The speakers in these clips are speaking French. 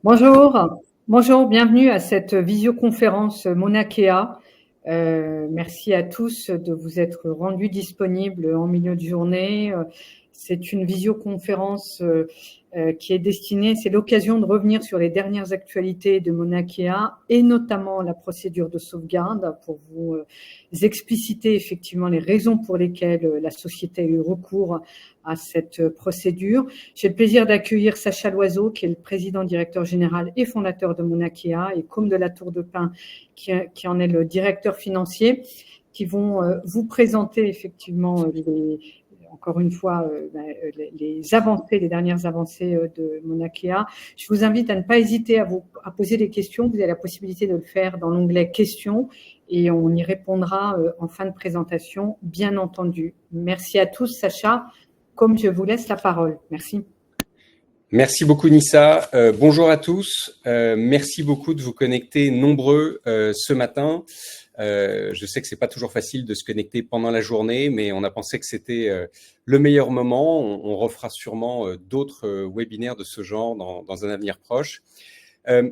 Bonjour, bienvenue à cette visioconférence Monakea. Merci à tous de vous être rendus disponibles en milieu de journée. C'est une visioconférence qui est destinée, c'est l'occasion de revenir sur les dernières actualités de Monakea et notamment la procédure de sauvegarde pour vous expliciter effectivement les raisons pour lesquelles la société a eu recours à cette procédure. J'ai le plaisir d'accueillir Sacha Loiseau, qui est le président, directeur général et fondateur de Monakea, et Côme de la Tour de Pin, qui en est le directeur financier, qui vont vous présenter effectivement encore une fois, les avancées, les dernières avancées de Monakea. Je vous invite à ne pas hésiter à poser des questions. Vous avez la possibilité de le faire dans l'onglet questions et on y répondra en fin de présentation, bien entendu. Merci à tous. Sacha, comme je vous laisse la parole. Merci. Merci beaucoup Nissa. Bonjour à tous. Merci beaucoup de vous connecter nombreux ce matin. Je sais que c'est pas toujours facile de se connecter pendant la journée, mais on a pensé que c'était le meilleur moment. On refera sûrement d'autres webinaires de ce genre dans un avenir proche.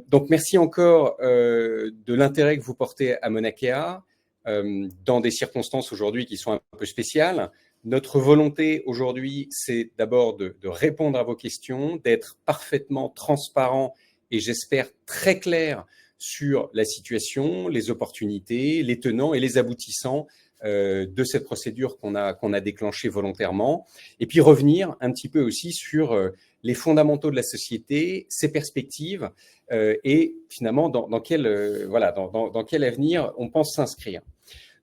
Donc merci encore de l'intérêt que vous portez à Monakea dans des circonstances aujourd'hui qui sont un peu spéciales. Notre volonté aujourd'hui, c'est d'abord de répondre à vos questions, d'être parfaitement transparent et j'espère très clair sur la situation, les opportunités, les tenants et les aboutissants de cette procédure qu'on a déclenchée volontairement. Et puis revenir un petit peu aussi sur les fondamentaux de la société, ses perspectives et finalement dans quel avenir on pense s'inscrire.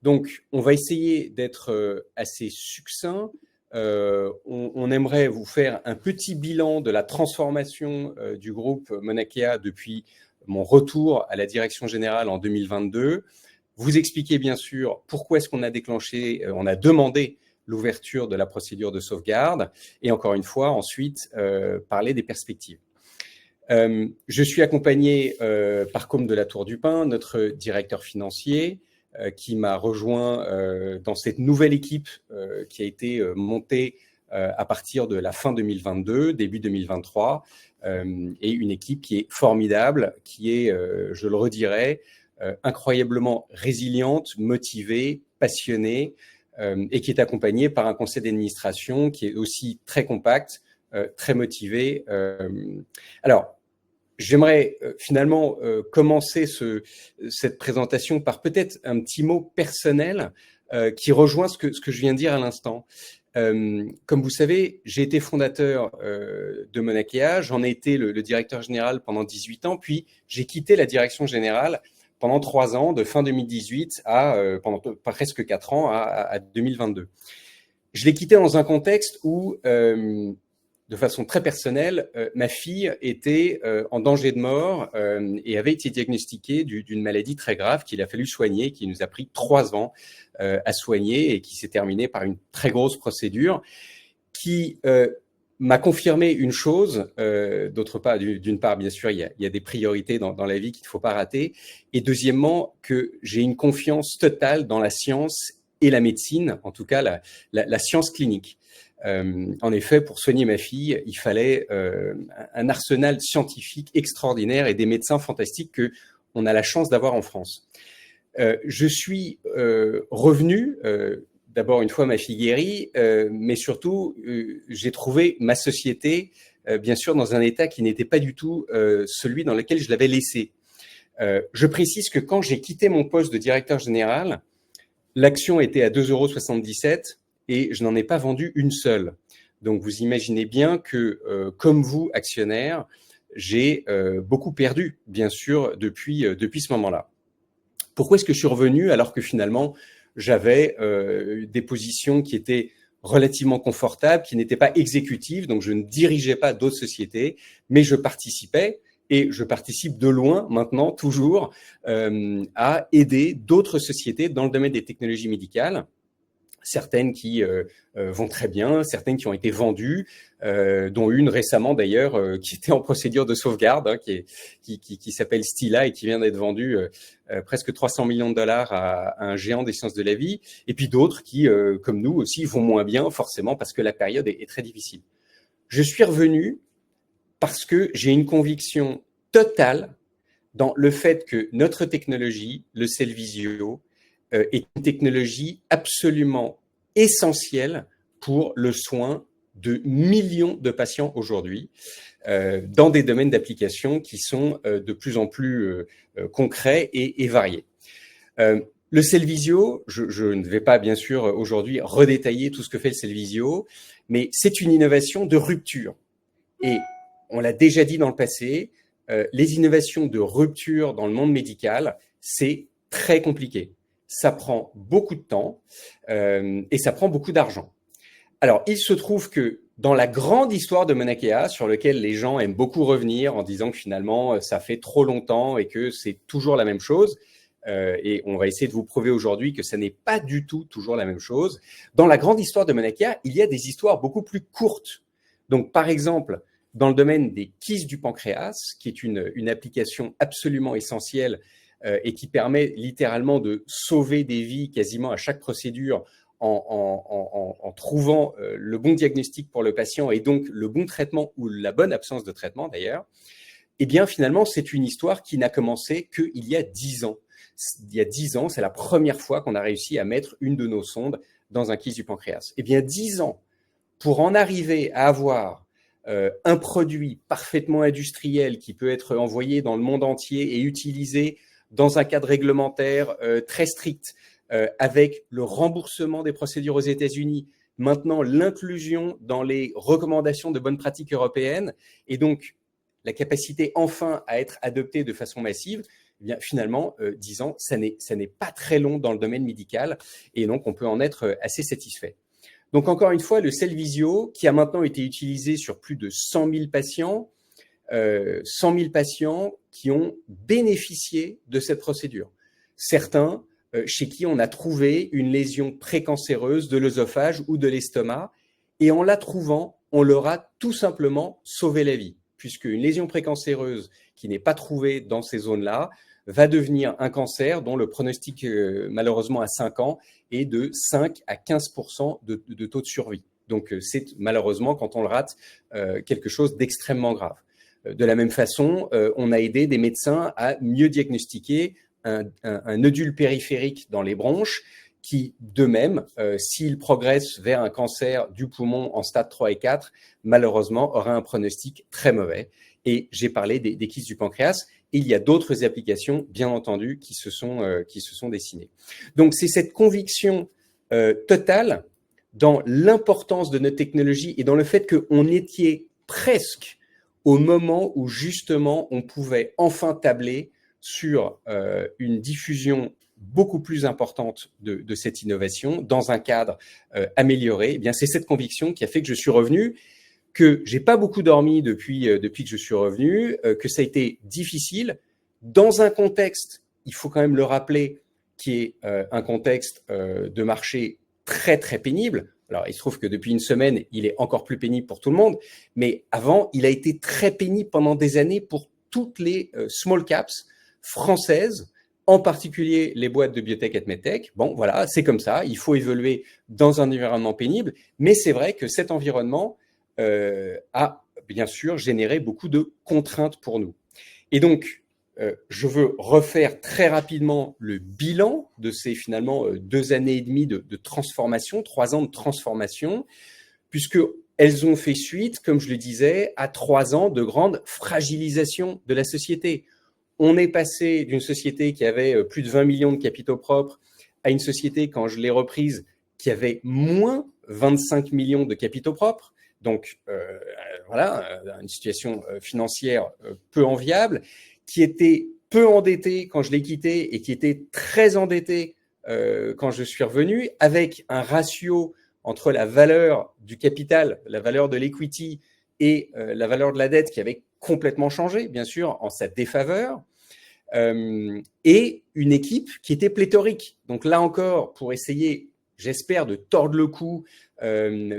Donc, on va essayer d'être assez succinct. On aimerait vous faire un petit bilan de la transformation du groupe Monakea depuis mon retour à la direction générale en 2022. Vous expliquer bien sûr pourquoi est-ce qu'on a déclenché, on a demandé l'ouverture de la procédure de sauvegarde et encore une fois ensuite parler des perspectives. Je suis accompagné par Côme de la Tour du Pin, notre directeur financier, qui m'a rejoint dans cette nouvelle équipe qui a été montée à partir de la fin 2022, début 2023, et une équipe qui est formidable, qui est, je le redirai, incroyablement résiliente, motivée, passionnée, et qui est accompagnée par un conseil d'administration qui est aussi très compact, très motivé. Alors, j'aimerais finalement commencer cette présentation par peut-être un petit mot personnel qui rejoint ce que je viens de dire à l'instant. Comme vous savez, j'ai été fondateur de Monakea, j'en ai été le directeur général pendant 18 ans, puis j'ai quitté la direction générale pendant 3 ans, de fin 2018 pendant presque 4 ans à 2022. Je l'ai quitté dans un contexte où de façon très personnelle, ma fille était en danger de mort et avait été diagnostiquée d'une maladie très grave qu'il a fallu soigner, qui nous a pris 3 ans à soigner et qui s'est terminée par une très grosse procédure qui m'a confirmé une chose, d'une part, bien sûr, il y a des priorités dans la vie qu'il ne faut pas rater, et deuxièmement, que j'ai une confiance totale dans la science et la médecine, en tout cas la science clinique. En effet, pour soigner ma fille, il fallait un arsenal scientifique extraordinaire et des médecins fantastiques que on a la chance d'avoir en France. Je suis revenu, d'abord une fois ma fille guérie, mais surtout j'ai trouvé ma société, bien sûr, dans un état qui n'était pas du tout celui dans lequel je l'avais laissé. Je précise que quand j'ai quitté mon poste de directeur général, l'action était à 2,77 € et je n'en ai pas vendu une seule. Donc, vous imaginez bien que, comme vous, actionnaire, j'ai beaucoup perdu, bien sûr, depuis ce moment-là. Pourquoi est-ce que je suis revenu alors que finalement, j'avais des positions qui étaient relativement confortables, qui n'étaient pas exécutives, donc je ne dirigeais pas d'autres sociétés, mais je participais, et je participe de loin maintenant, toujours, à aider d'autres sociétés dans le domaine des technologies médicales, certaines qui vont très bien, certaines qui ont été vendues, dont une récemment d'ailleurs qui était en procédure de sauvegarde, hein, qui s'appelle Stila et qui vient d'être vendue presque 300 millions de dollars à un géant des sciences de la vie, et puis d'autres qui, comme nous aussi, vont moins bien forcément parce que la période est très difficile. Je suis revenu parce que j'ai une conviction totale dans le fait que notre technologie, le Cellvizio, est une technologie absolument essentielle pour le soin de millions de patients aujourd'hui, dans des domaines d'application qui sont de plus en plus concrets et variés. Le Cellvizio, je ne vais pas bien sûr aujourd'hui redétailler tout ce que fait le Cellvizio, mais c'est une innovation de rupture. Et on l'a déjà dit dans le passé, les innovations de rupture dans le monde médical, c'est très compliqué. Ça prend beaucoup de temps et ça prend beaucoup d'argent. Alors, il se trouve que dans la grande histoire de Mauna Kea, sur lequel les gens aiment beaucoup revenir en disant que finalement, ça fait trop longtemps et que c'est toujours la même chose, et on va essayer de vous prouver aujourd'hui que ça n'est pas du tout toujours la même chose. Dans la grande histoire de Mauna Kea, il y a des histoires beaucoup plus courtes. Donc, par exemple, dans le domaine des kystes du pancréas, qui est une application absolument essentielle et qui permet littéralement de sauver des vies quasiment à chaque procédure en trouvant le bon diagnostic pour le patient et donc le bon traitement ou la bonne absence de traitement d'ailleurs, eh bien finalement c'est une histoire qui n'a commencé qu'il y a 10 ans. Il y a 10 ans, c'est la première fois qu'on a réussi à mettre une de nos sondes dans un kyste du pancréas. Eh bien 10 ans pour en arriver à avoir un produit parfaitement industriel qui peut être envoyé dans le monde entier et utilisé dans un cadre réglementaire très strict, avec le remboursement des procédures aux États-Unis, maintenant l'inclusion dans les recommandations de bonnes pratiques européennes, et donc la capacité enfin à être adoptée de façon massive, eh bien, finalement, 10 ans, ça n'est pas très long dans le domaine médical, et donc on peut en être assez satisfait. Donc encore une fois, le Cellvizio, qui a maintenant été utilisé sur plus de 100 000 patients, 100 000 patients qui ont bénéficié de cette procédure. Certains chez qui on a trouvé une lésion précancéreuse de l'œsophage ou de l'estomac, et en la trouvant, on leur a tout simplement sauvé la vie, puisque une lésion précancéreuse qui n'est pas trouvée dans ces zones-là va devenir un cancer dont le pronostic, malheureusement à 5 ans, est de 5 à 15% de taux de survie. Donc c'est malheureusement, quand on le rate, quelque chose d'extrêmement grave. De la même façon, on a aidé des médecins à mieux diagnostiquer un nodule périphérique dans les bronches qui, de même, s'il progresse vers un cancer du poumon en stade 3 et 4, malheureusement, aura un pronostic très mauvais. Et j'ai parlé des kystes du pancréas. Il y a d'autres applications, bien entendu, qui se sont dessinées. Donc, c'est cette conviction totale dans l'importance de notre technologie et dans le fait qu'on était presque au moment où, justement, on pouvait enfin tabler sur une diffusion beaucoup plus importante de cette innovation dans un cadre amélioré. Eh bien, c'est cette conviction qui a fait que je suis revenu, que j'ai pas beaucoup dormi depuis que je suis revenu, que ça a été difficile dans un contexte, il faut quand même le rappeler, qui est un contexte de marché très très pénible. Alors, il se trouve que depuis une semaine, il est encore plus pénible pour tout le monde, mais avant, il a été très pénible pendant des années pour toutes les small caps françaises, en particulier les boîtes de biotech et de medtech. Bon, voilà, c'est comme ça, il faut évoluer dans un environnement pénible, mais c'est vrai que cet environnement a bien sûr généré beaucoup de contraintes pour nous. Et donc, je veux refaire très rapidement le bilan de ces finalement 2 années et demie de transformation, 3 ans de transformation, puisque elles ont fait suite, comme je le disais, à 3 ans de grande fragilisation de la société. On est passé d'une société qui avait plus de 20 millions de capitaux propres à une société, quand je l'ai reprise, qui avait moins 25 millions de capitaux propres. Donc, voilà, une situation financière peu enviable, qui était peu endettée quand je l'ai quittée et qui était très endettée quand je suis revenu, avec un ratio entre la valeur du capital, la valeur de l'equity et la valeur de la dette qui avait complètement changé, bien sûr, en sa défaveur, et une équipe qui était pléthorique. Donc là encore, pour essayer, j'espère, de tordre le cou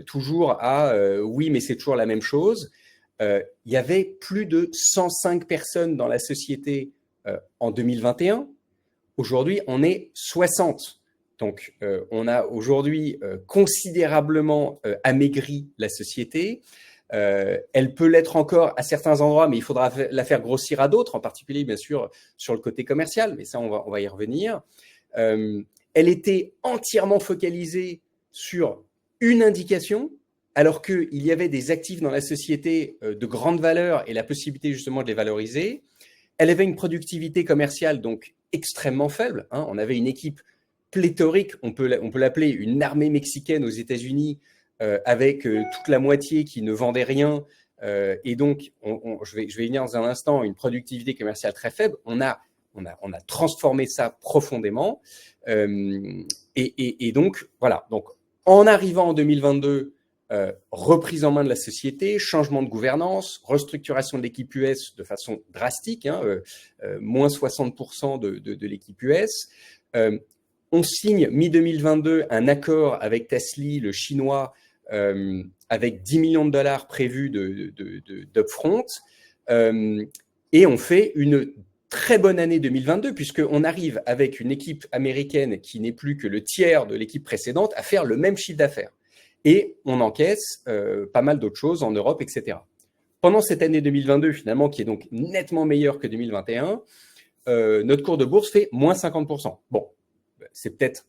toujours à oui, mais c'est toujours la même chose, il y avait plus de 105 personnes dans la société en 2021. Aujourd'hui, on est 60. Donc, on a aujourd'hui considérablement amaigri la société. Elle peut l'être encore à certains endroits, mais il faudra la faire grossir à d'autres, en particulier, bien sûr, sur le côté commercial, mais ça, on va y revenir. Elle était entièrement focalisée sur une indication, alors qu'il y avait des actifs dans la société de grande valeur et la possibilité justement de les valoriser. Elle avait une productivité commerciale donc extrêmement faible. On avait une équipe pléthorique, on peut l'appeler une armée mexicaine aux États-Unis, avec toute la moitié qui ne vendait rien. Et donc, je vais y venir dans un instant, une productivité commerciale très faible. On a transformé ça profondément. Et donc, voilà. Donc, en arrivant en 2022, reprise en main de la société, changement de gouvernance, restructuration de l'équipe US de façon drastique, moins 60% de l'équipe US. On signe mi-2022 un accord avec Tasly, le chinois, avec 10 millions de dollars prévus d'upfront. Et on fait une très bonne année 2022, puisqu'on arrive avec une équipe américaine qui n'est plus que le tiers de l'équipe précédente à faire le même chiffre d'affaires. Et on encaisse pas mal d'autres choses en Europe, etc. Pendant cette année 2022, finalement, qui est donc nettement meilleure que 2021, notre cours de bourse fait moins 50%. Bon, c'est peut-être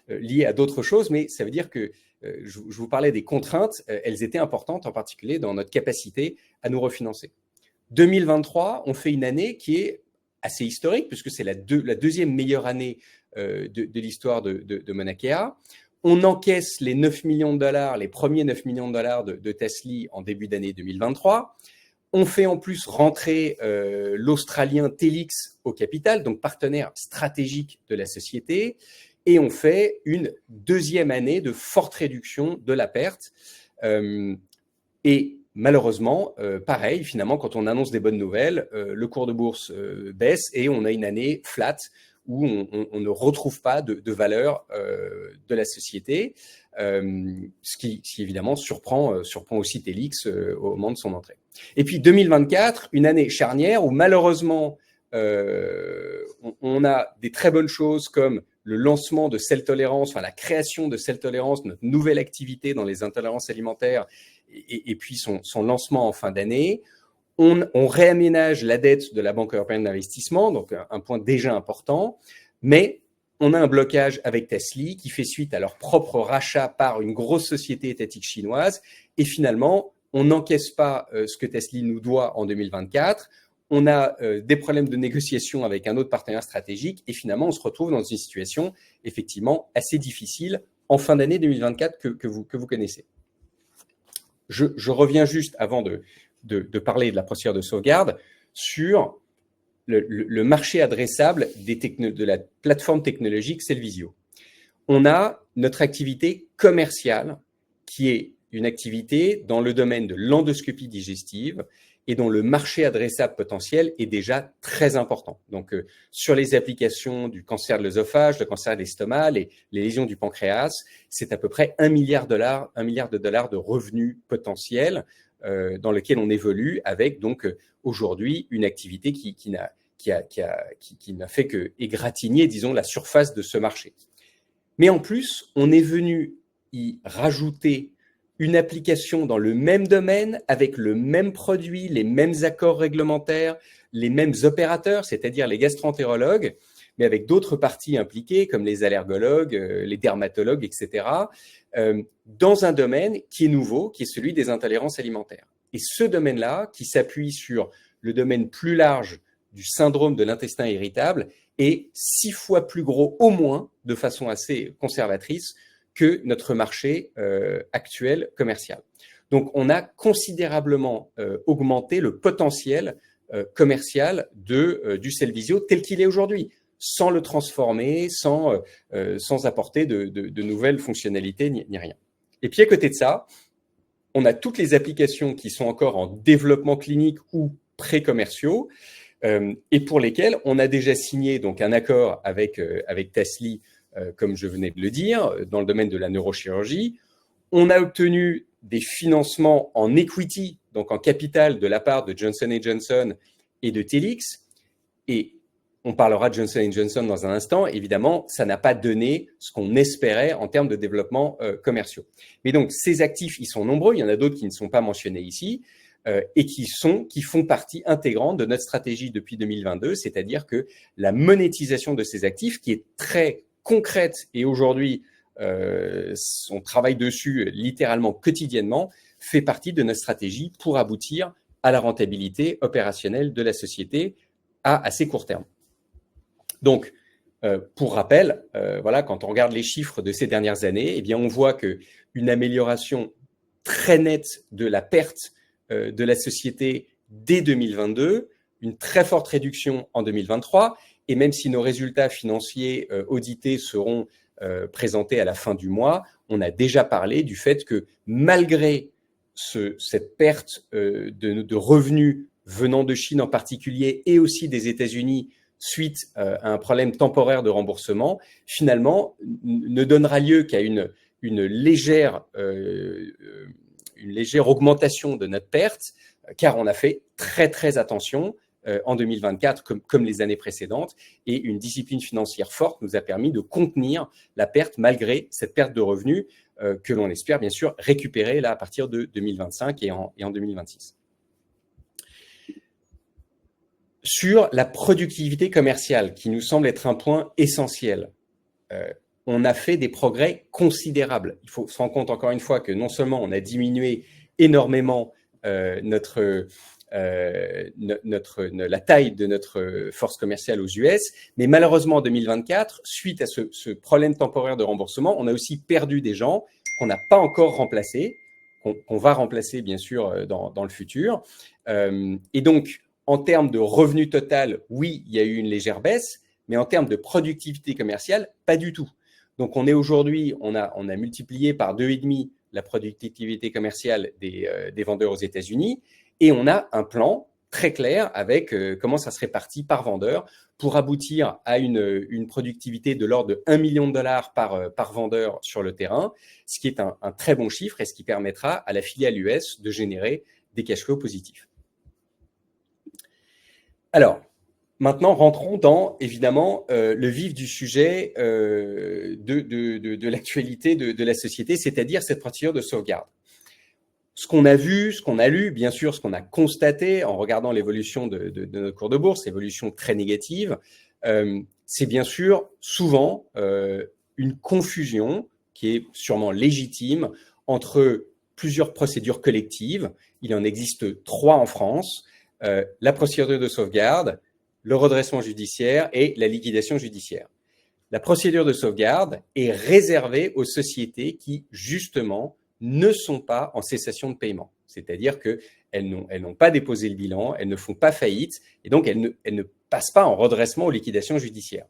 lié à d'autres choses, mais ça veut dire que je vous parlais des contraintes, elles étaient importantes, en particulier dans notre capacité à nous refinancer. 2023, on fait une année qui est assez historique, puisque c'est la deuxième meilleure année de l'histoire de Mauna Kea. On encaisse les 9 millions de dollars, les premiers 9 millions de dollars de Tasly en début d'année 2023. On fait en plus rentrer l'Australien Telix au capital, donc partenaire stratégique de la société. Et on fait une deuxième année de forte réduction de la perte. Et malheureusement, pareil, finalement, quand on annonce des bonnes nouvelles, le cours de bourse baisse et on a une année flat où on ne retrouve pas de valeur de la société, ce qui évidemment surprend aussi Telix au moment de son entrée. Et puis 2024, une année charnière où malheureusement on a des très bonnes choses comme le lancement de Cell Tolérance, enfin la création de Cell Tolérance, notre nouvelle activité dans les intolérances alimentaires, et puis son lancement en fin d'année. On réaménage la dette de la Banque européenne d'investissement, donc un point déjà important, mais on a un blocage avec Tasly qui fait suite à leur propre rachat par une grosse société étatique chinoise, et finalement, on n'encaisse pas ce que Tasly nous doit en 2024, on a des problèmes de négociation avec un autre partenaire stratégique, et finalement, on se retrouve dans une situation effectivement assez difficile en fin d'année 2024 que vous connaissez. Je reviens juste avant de parler de la procédure de sauvegarde sur le marché adressable de la plateforme technologique Cellvizio. On a notre activité commerciale qui est une activité dans le domaine de l'endoscopie digestive et dont le marché adressable potentiel est déjà très important. Donc, sur les applications du cancer de l'œsophage, le cancer de l'estomac, les lésions du pancréas, c'est à peu près 1 milliard de dollars de revenus potentiels dans lequel on évolue avec donc aujourd'hui une activité qui n'a fait que égratigner, disons, la surface de ce marché. Mais en plus, on est venu y rajouter une application dans le même domaine, avec le même produit, les mêmes accords réglementaires, les mêmes opérateurs, c'est-à-dire les gastro-entérologues, mais avec d'autres parties impliquées, comme les allergologues, les dermatologues, etc., dans un domaine qui est nouveau, qui est celui des intolérances alimentaires. Et ce domaine-là, qui s'appuie sur le domaine plus large du syndrome de l'intestin irritable, est 6 fois plus gros, au moins, de façon assez conservatrice, que notre marché actuel commercial. Donc, on a considérablement augmenté le potentiel commercial du Cellvizio tel qu'il est aujourd'hui, sans le transformer, sans apporter de nouvelles fonctionnalités ni rien. Et puis, à côté de ça, on a toutes les applications qui sont encore en développement clinique ou pré-commerciaux et pour lesquelles on a déjà signé donc, un accord avec Tasly, comme je venais de le dire, dans le domaine de la neurochirurgie. On a obtenu des financements en equity, donc en capital, de la part de Johnson & Johnson et de Telix. Et On parlera de Johnson & Johnson dans un instant. Évidemment, ça n'a pas donné ce qu'on espérait en termes de développement commerciaux. Mais donc, ces actifs, ils sont nombreux. Il y en a d'autres qui ne sont pas mentionnés ici et qui font partie intégrante de notre stratégie depuis 2022, c'est-à-dire que la monétisation de ces actifs, qui est très concrète et aujourd'hui, on travaille dessus littéralement quotidiennement, fait partie de notre stratégie pour aboutir à la rentabilité opérationnelle de la société à assez court terme. Donc, pour rappel, voilà, quand on regarde les chiffres de ces dernières années, eh bien, on voit qu'une amélioration très nette de la perte de la société dès 2022, une très forte réduction en 2023, et même si nos résultats financiers audités seront présentés à la fin du mois, on a déjà parlé du fait que malgré cette perte de revenus venant de Chine en particulier et aussi des États-Unis suite à un problème temporaire de remboursement, finalement, ne donnera lieu qu'à une légère augmentation de notre perte, car on a fait très, très attention en 2024, comme les années précédentes, et une discipline financière forte nous a permis de contenir la perte malgré cette perte de revenus que l'on espère bien sûr récupérer là, à partir de 2025 et en 2026. Sur la productivité commerciale, qui nous semble être un point essentiel, on a fait des progrès considérables. Il faut se rendre compte encore une fois que non seulement on a diminué énormément la taille de notre force commerciale aux US, mais malheureusement en 2024, suite à ce problème temporaire de remboursement, on a aussi perdu des gens qu'on n'a pas encore remplacés, qu'on va remplacer bien sûr dans le futur. Et donc, en termes de revenu total, oui, il y a eu une légère baisse, mais en termes de productivité commerciale, pas du tout. Donc, on a multiplié par 2,5 la productivité commerciale des vendeurs aux États-Unis, et on a un plan très clair avec comment ça se répartit par vendeur pour aboutir à une productivité de l'ordre de $1 million par vendeur sur le terrain, ce qui est un très bon chiffre et ce qui permettra à la filiale US de générer des cash flows positifs. Alors, maintenant, rentrons dans, évidemment, le vif du sujet de l'actualité de la société, c'est-à-dire cette procédure de sauvegarde. Ce qu'on a vu, ce qu'on a lu, bien sûr, ce qu'on a constaté en regardant l'évolution de notre cours de bourse, évolution très négative, c'est bien sûr souvent une confusion qui est sûrement légitime entre plusieurs procédures collectives. Il en existe 3 en France. La procédure de sauvegarde, le redressement judiciaire et la liquidation judiciaire. La procédure de sauvegarde est réservée aux sociétés qui, justement, ne sont pas en cessation de paiement. C'est-à-dire qu'elles n'ont pas déposé le bilan, elles ne font pas faillite et donc elles ne passent pas en redressement ou liquidation judiciaire.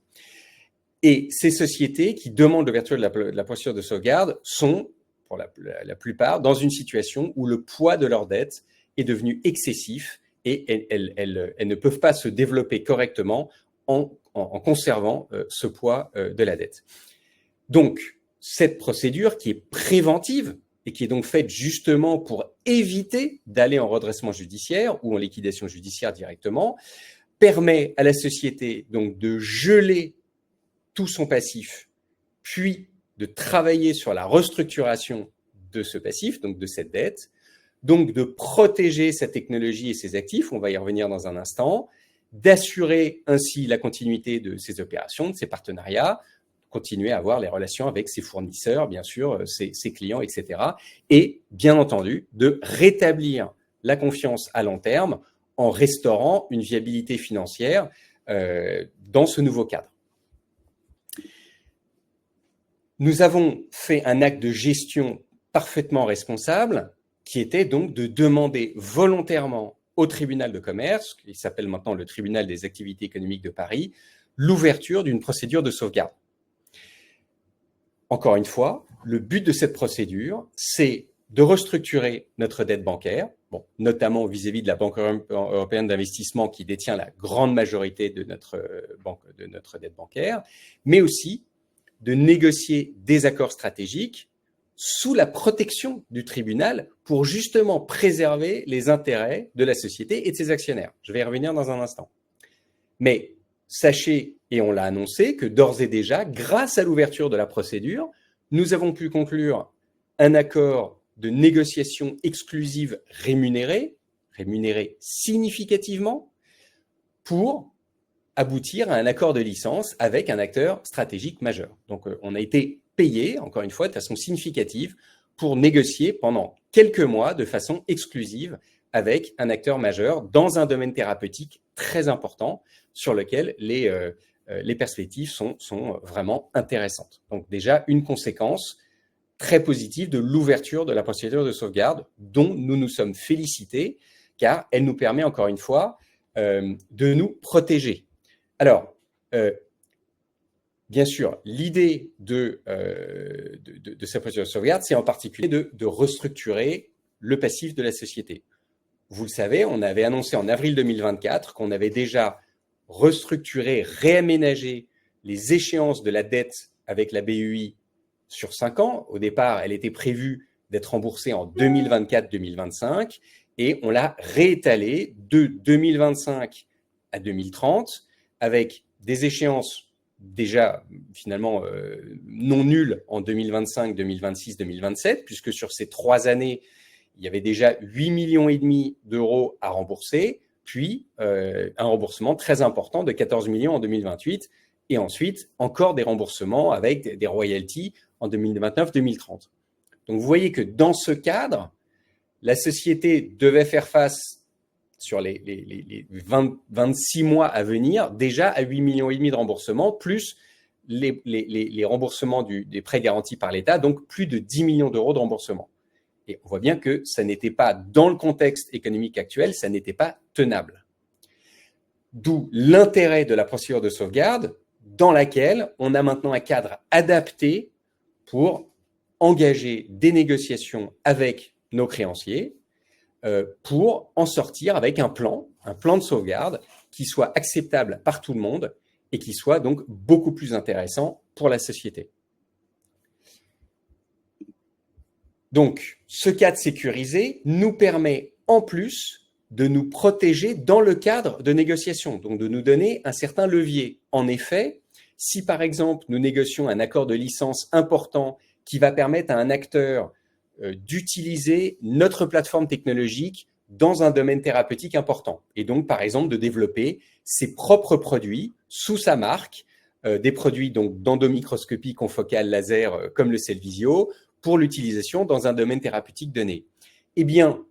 Et ces sociétés qui demandent l'ouverture de la procédure de sauvegarde sont, pour la plupart, dans une situation où le poids de leur dette est devenu excessif et elles ne peuvent pas se développer correctement en conservant ce poids de la dette. Donc, cette procédure qui est préventive et qui est donc faite justement pour éviter d'aller en redressement judiciaire ou en liquidation judiciaire directement, permet à la société donc de geler tout son passif, puis de travailler sur la restructuration de ce passif, donc de cette dette, donc de protéger sa technologie et ses actifs, on va y revenir dans un instant, d'assurer ainsi la continuité de ses opérations, de ses partenariats, continuer à avoir les relations avec ses fournisseurs, bien sûr, ses clients, etc. Et bien entendu, de rétablir la confiance à long terme en restaurant une viabilité financière dans ce nouveau cadre. Nous avons fait un acte de gestion parfaitement responsable qui était donc de demander volontairement au tribunal de commerce, qui s'appelle maintenant le tribunal des activités économiques de Paris, l'ouverture d'une procédure de sauvegarde. Encore une fois, le but de cette procédure, c'est de restructurer notre dette bancaire, notamment vis-à-vis de la Banque européenne d'investissement qui détient la grande majorité de notre dette bancaire, mais aussi de négocier des accords stratégiques sous la protection du tribunal pour justement préserver les intérêts de la société et de ses actionnaires. Je vais y revenir dans un instant. Mais sachez, et on l'a annoncé, que d'ores et déjà, grâce à l'ouverture de la procédure, nous avons pu conclure un accord de négociation exclusive rémunéré significativement, pour aboutir à un accord de licence avec un acteur stratégique majeur. Donc, on a été payé, encore une fois, de façon significative pour négocier pendant quelques mois de façon exclusive avec un acteur majeur dans un domaine thérapeutique très important sur lequel les perspectives sont vraiment intéressantes. Donc déjà, une conséquence très positive de l'ouverture de la procédure de sauvegarde dont nous nous sommes félicités, car elle nous permet encore une fois de nous protéger. Alors, bien sûr, l'idée de cette procédure de sauvegarde, c'est en particulier de restructurer le passif de la société. Vous le savez, on avait annoncé en avril 2024 qu'on avait déjà restructuré, réaménagé les échéances de la dette avec la BEI sur 5 ans. Au départ, elle était prévue d'être remboursée en 2024-2025 et on l'a réétalée de 2025 à 2030 avec des échéances déjà finalement non nulles en 2025, 2026, 2027, puisque sur ces 3 années, il y avait déjà 8,5 millions d'euros à rembourser, puis un remboursement très important de 14 millions en 2028, et ensuite encore des remboursements avec des royalties en 2029-2030. Donc vous voyez que dans ce cadre, la société devait faire face sur les 26 mois à venir déjà à 8,5 millions de remboursements, plus les remboursements des prêts garantis par l'État, donc plus de 10 millions d'euros de remboursement. Et on voit bien que ça n'était pas, dans le contexte économique actuel, ça n'était pas tenable. D'où l'intérêt de la procédure de sauvegarde, dans laquelle on a maintenant un cadre adapté pour engager des négociations avec nos créanciers, pour en sortir avec un plan de sauvegarde qui soit acceptable par tout le monde et qui soit donc beaucoup plus intéressant pour la société. Donc, ce cadre sécurisé nous permet en plus de nous protéger dans le cadre de négociations, donc de nous donner un certain levier. En effet, si par exemple nous négocions un accord de licence important qui va permettre à un acteur d'utiliser notre plateforme technologique dans un domaine thérapeutique important et donc par exemple de développer ses propres produits sous sa marque, des produits donc d'endomicroscopie confocale laser comme le Cellvizio pour l'utilisation dans un domaine thérapeutique donné. Eh bien,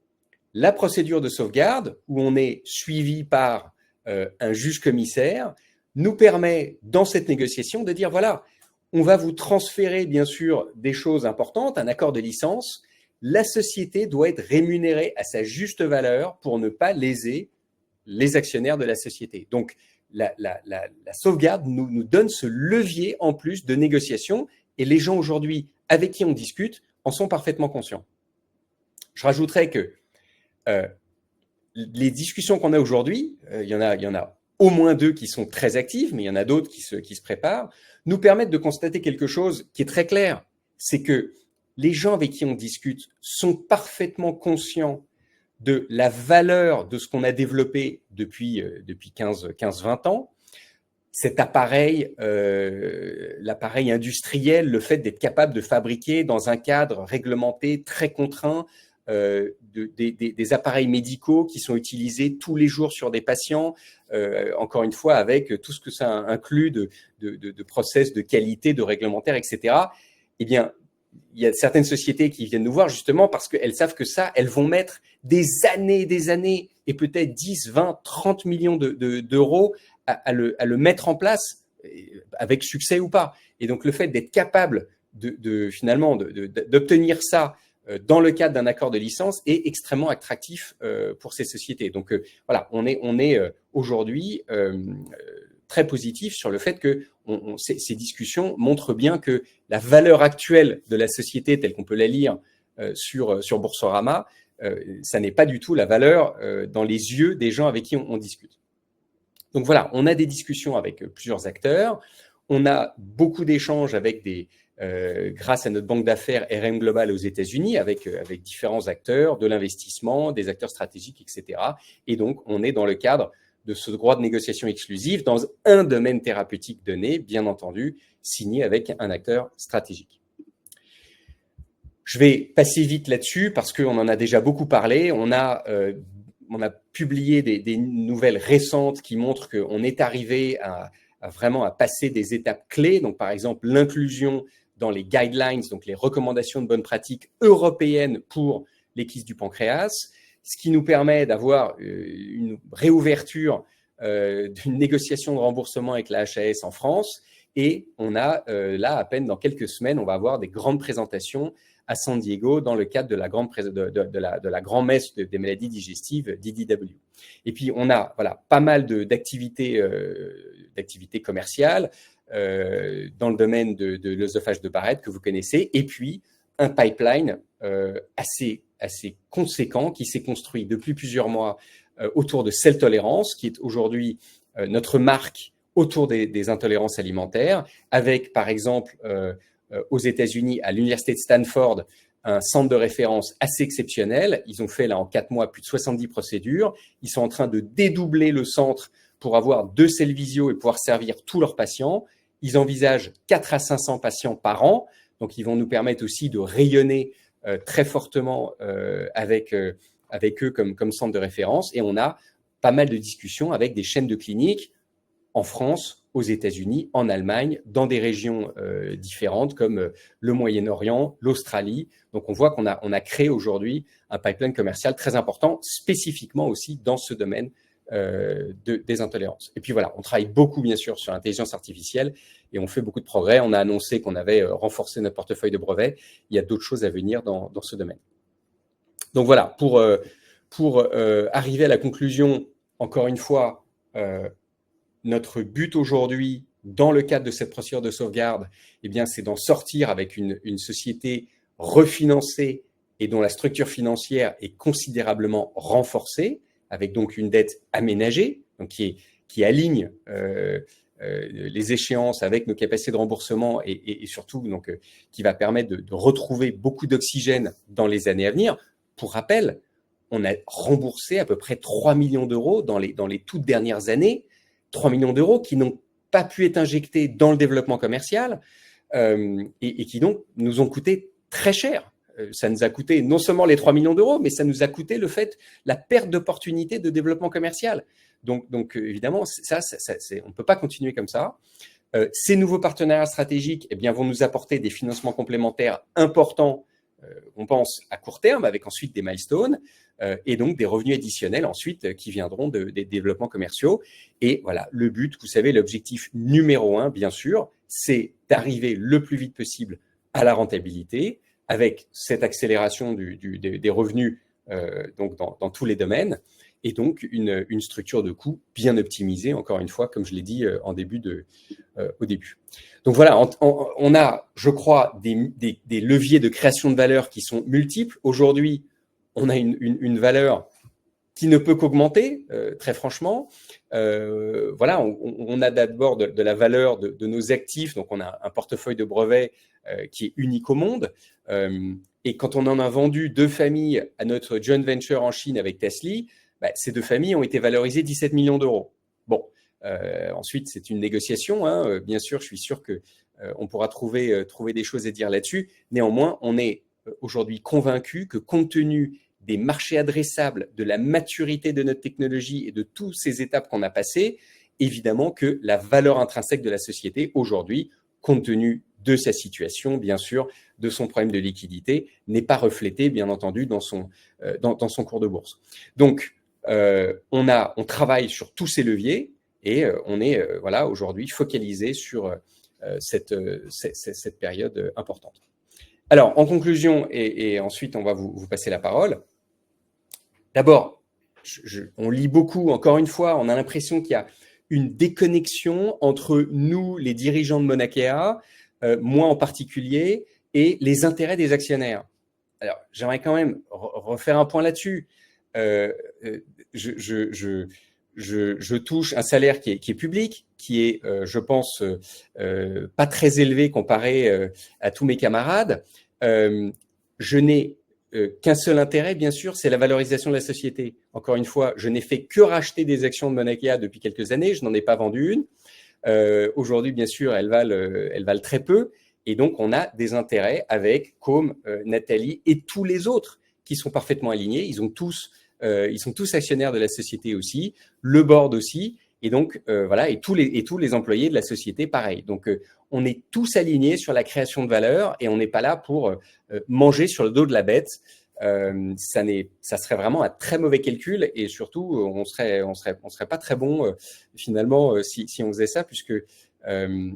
la procédure de sauvegarde où on est suivi par un juge commissaire nous permet dans cette négociation de dire voilà, on va vous transférer, bien sûr, des choses importantes, un accord de licence. La société doit être rémunérée à sa juste valeur pour ne pas léser les actionnaires de la société. Donc, la sauvegarde nous donne ce levier en plus de négociation et les gens aujourd'hui avec qui on discute en sont parfaitement conscients. Je rajouterais que les discussions qu'on a aujourd'hui, il y en a au moins 2 qui sont très actives, mais il y en a d'autres qui se préparent, nous permettent de constater quelque chose qui est très clair, c'est que les gens avec qui on discute sont parfaitement conscients de la valeur de ce qu'on a développé depuis 15-20 ans. Cet appareil, l'appareil industriel, le fait d'être capable de fabriquer dans un cadre réglementé très contraint, des appareils médicaux qui sont utilisés tous les jours sur des patients, encore une fois avec tout ce que ça inclut de process de qualité, de réglementaire, etc. Eh bien, il y a certaines sociétés qui viennent nous voir justement parce qu'elles savent que ça, elles vont mettre des années et peut-être 10, 20, 30 millions d'euros à le mettre en place avec succès ou pas. Et donc, le fait d'être capable finalement d'obtenir ça dans le cadre d'un accord de licence est extrêmement attractif pour ces sociétés. Donc voilà, on est aujourd'hui très positif sur le fait que ces discussions montrent bien que la valeur actuelle de la société telle qu'on peut la lire sur Boursorama, ça n'est pas du tout la valeur dans les yeux des gens avec qui on discute. Donc voilà, on a des discussions avec plusieurs acteurs, on a beaucoup d'échanges avec grâce à notre banque d'affaires RM Global aux États-Unis, avec différents acteurs de l'investissement, des acteurs stratégiques, etc. Et donc, on est dans le cadre de ce droit de négociation exclusive dans un domaine thérapeutique donné, bien entendu, signé avec un acteur stratégique. Je vais passer vite là-dessus parce qu'on en a déjà beaucoup parlé. On a publié des nouvelles récentes qui montrent qu'on est arrivé à vraiment à passer des étapes clés. Donc, par exemple, l'inclusion dans les guidelines, donc les recommandations de bonne pratique européennes pour les kystes du pancréas, ce qui nous permet d'avoir une réouverture d'une négociation de remboursement avec la HAS en France. Et on a là, à peine dans quelques semaines, on va avoir des grandes présentations à San Diego dans le cadre de la grande messe des maladies digestives, DDW. Et puis, on a pas mal d'activités commerciales dans le domaine de l'œsophage de Barrett que vous connaissez, et puis un pipeline assez conséquent qui s'est construit depuis plusieurs mois autour de Cell Tolérance, qui est aujourd'hui notre marque autour des intolérances alimentaires, avec par exemple aux États-Unis, à l'université de Stanford, un centre de référence assez exceptionnel. Ils ont fait là en 4 mois plus de 70 procédures. Ils sont en train de dédoubler le centre pour avoir 2 Cellvisio et pouvoir servir tous leurs patients. Ils envisagent 4 à 500 patients par an. Donc, ils vont nous permettre aussi de rayonner très fortement avec eux comme centre de référence. Et on a pas mal de discussions avec des chaînes de cliniques en France, aux États-Unis, en Allemagne, dans des régions différentes comme le Moyen-Orient, l'Australie. Donc, on voit qu'on a créé aujourd'hui un pipeline commercial très important, spécifiquement aussi dans ce domaine des intolérances. Et puis voilà, on travaille beaucoup, bien sûr, sur l'intelligence artificielle et on fait beaucoup de progrès. On a annoncé qu'on avait renforcé notre portefeuille de brevets. Il y a d'autres choses à venir dans ce domaine. Donc voilà, pour arriver à la conclusion, encore une fois, notre but aujourd'hui, dans le cadre de cette procédure de sauvegarde, eh bien, c'est d'en sortir avec une société refinancée et dont la structure financière est considérablement renforcée, avec donc une dette aménagée, donc qui aligne les échéances avec nos capacités de remboursement et surtout donc, qui va permettre de retrouver beaucoup d'oxygène dans les années à venir. Pour rappel, on a remboursé à peu près 3 millions d'euros dans les toutes dernières années, 3 millions d'euros qui n'ont pas pu être injectés dans le développement commercial et qui donc nous ont coûté très cher. Ça nous a coûté non seulement les 3 millions d'euros, mais ça nous a coûté la perte d'opportunité de développement commercial. Donc évidemment, on ne peut pas continuer comme ça. Ces nouveaux partenariats stratégiques eh bien, vont nous apporter des financements complémentaires importants, on pense à court terme, avec ensuite des milestones, et donc des revenus additionnels ensuite qui viendront des développements commerciaux. Et voilà, le but, vous savez, l'objectif numéro 1, bien sûr, c'est d'arriver le plus vite possible à la rentabilité avec cette accélération des revenus donc dans tous les domaines et donc une structure de coût bien optimisée, encore une fois, comme je l'ai dit au début. Donc voilà, on a, je crois, des leviers de création de valeur qui sont multiples. Aujourd'hui, on a une valeur qui ne peut qu'augmenter, très franchement. Voilà, on a d'abord de la valeur de nos actifs. Donc, on a un portefeuille de brevets qui est unique au monde. Et quand on en a vendu 2 familles à notre joint venture en Chine avec Tasly, ces 2 familles ont été valorisées 17 millions d'euros. Bon, ensuite, c'est une négociation. Hein. Bien sûr, je suis sûr qu'on pourra trouver des choses à dire là-dessus. Néanmoins, on est aujourd'hui convaincu que compte tenu des marchés adressables, de la maturité de notre technologie et de toutes ces étapes qu'on a passées, évidemment que la valeur intrinsèque de la société aujourd'hui, compte tenu de sa situation, bien sûr, de son problème de liquidité, n'est pas reflétée, bien entendu, dans son cours de bourse. Donc, on travaille sur tous ces leviers et on est voilà, aujourd'hui focalisé sur cette période importante. Alors, en conclusion, et ensuite on va vous passer la parole. D'abord, on lit beaucoup, encore une fois, on a l'impression qu'il y a une déconnexion entre nous, les dirigeants de Mauna Kea, moi en particulier, et les intérêts des actionnaires. Alors, j'aimerais quand même refaire un point là-dessus. Je touche un salaire qui est public, qui est, je pense, pas très élevé comparé à tous mes camarades. Je n'ai qu'un seul intérêt, bien sûr, c'est la valorisation de la société. Encore une fois, je n'ai fait que racheter des actions de Mauna Kea depuis quelques années, je n'en ai pas vendu une. Aujourd'hui, bien sûr, elles valent très peu. Et donc, on a des intérêts avec Com, Nathalie et tous les autres qui sont parfaitement alignés. Ils sont tous actionnaires de la société aussi, le board aussi. Et donc, voilà, et tous les employés de la société, pareil. Donc, on est tous alignés sur la création de valeur et on n'est pas là pour manger sur le dos de la bête. Ça serait vraiment un très mauvais calcul et surtout, on serait pas très bon finalement si on faisait ça, puisque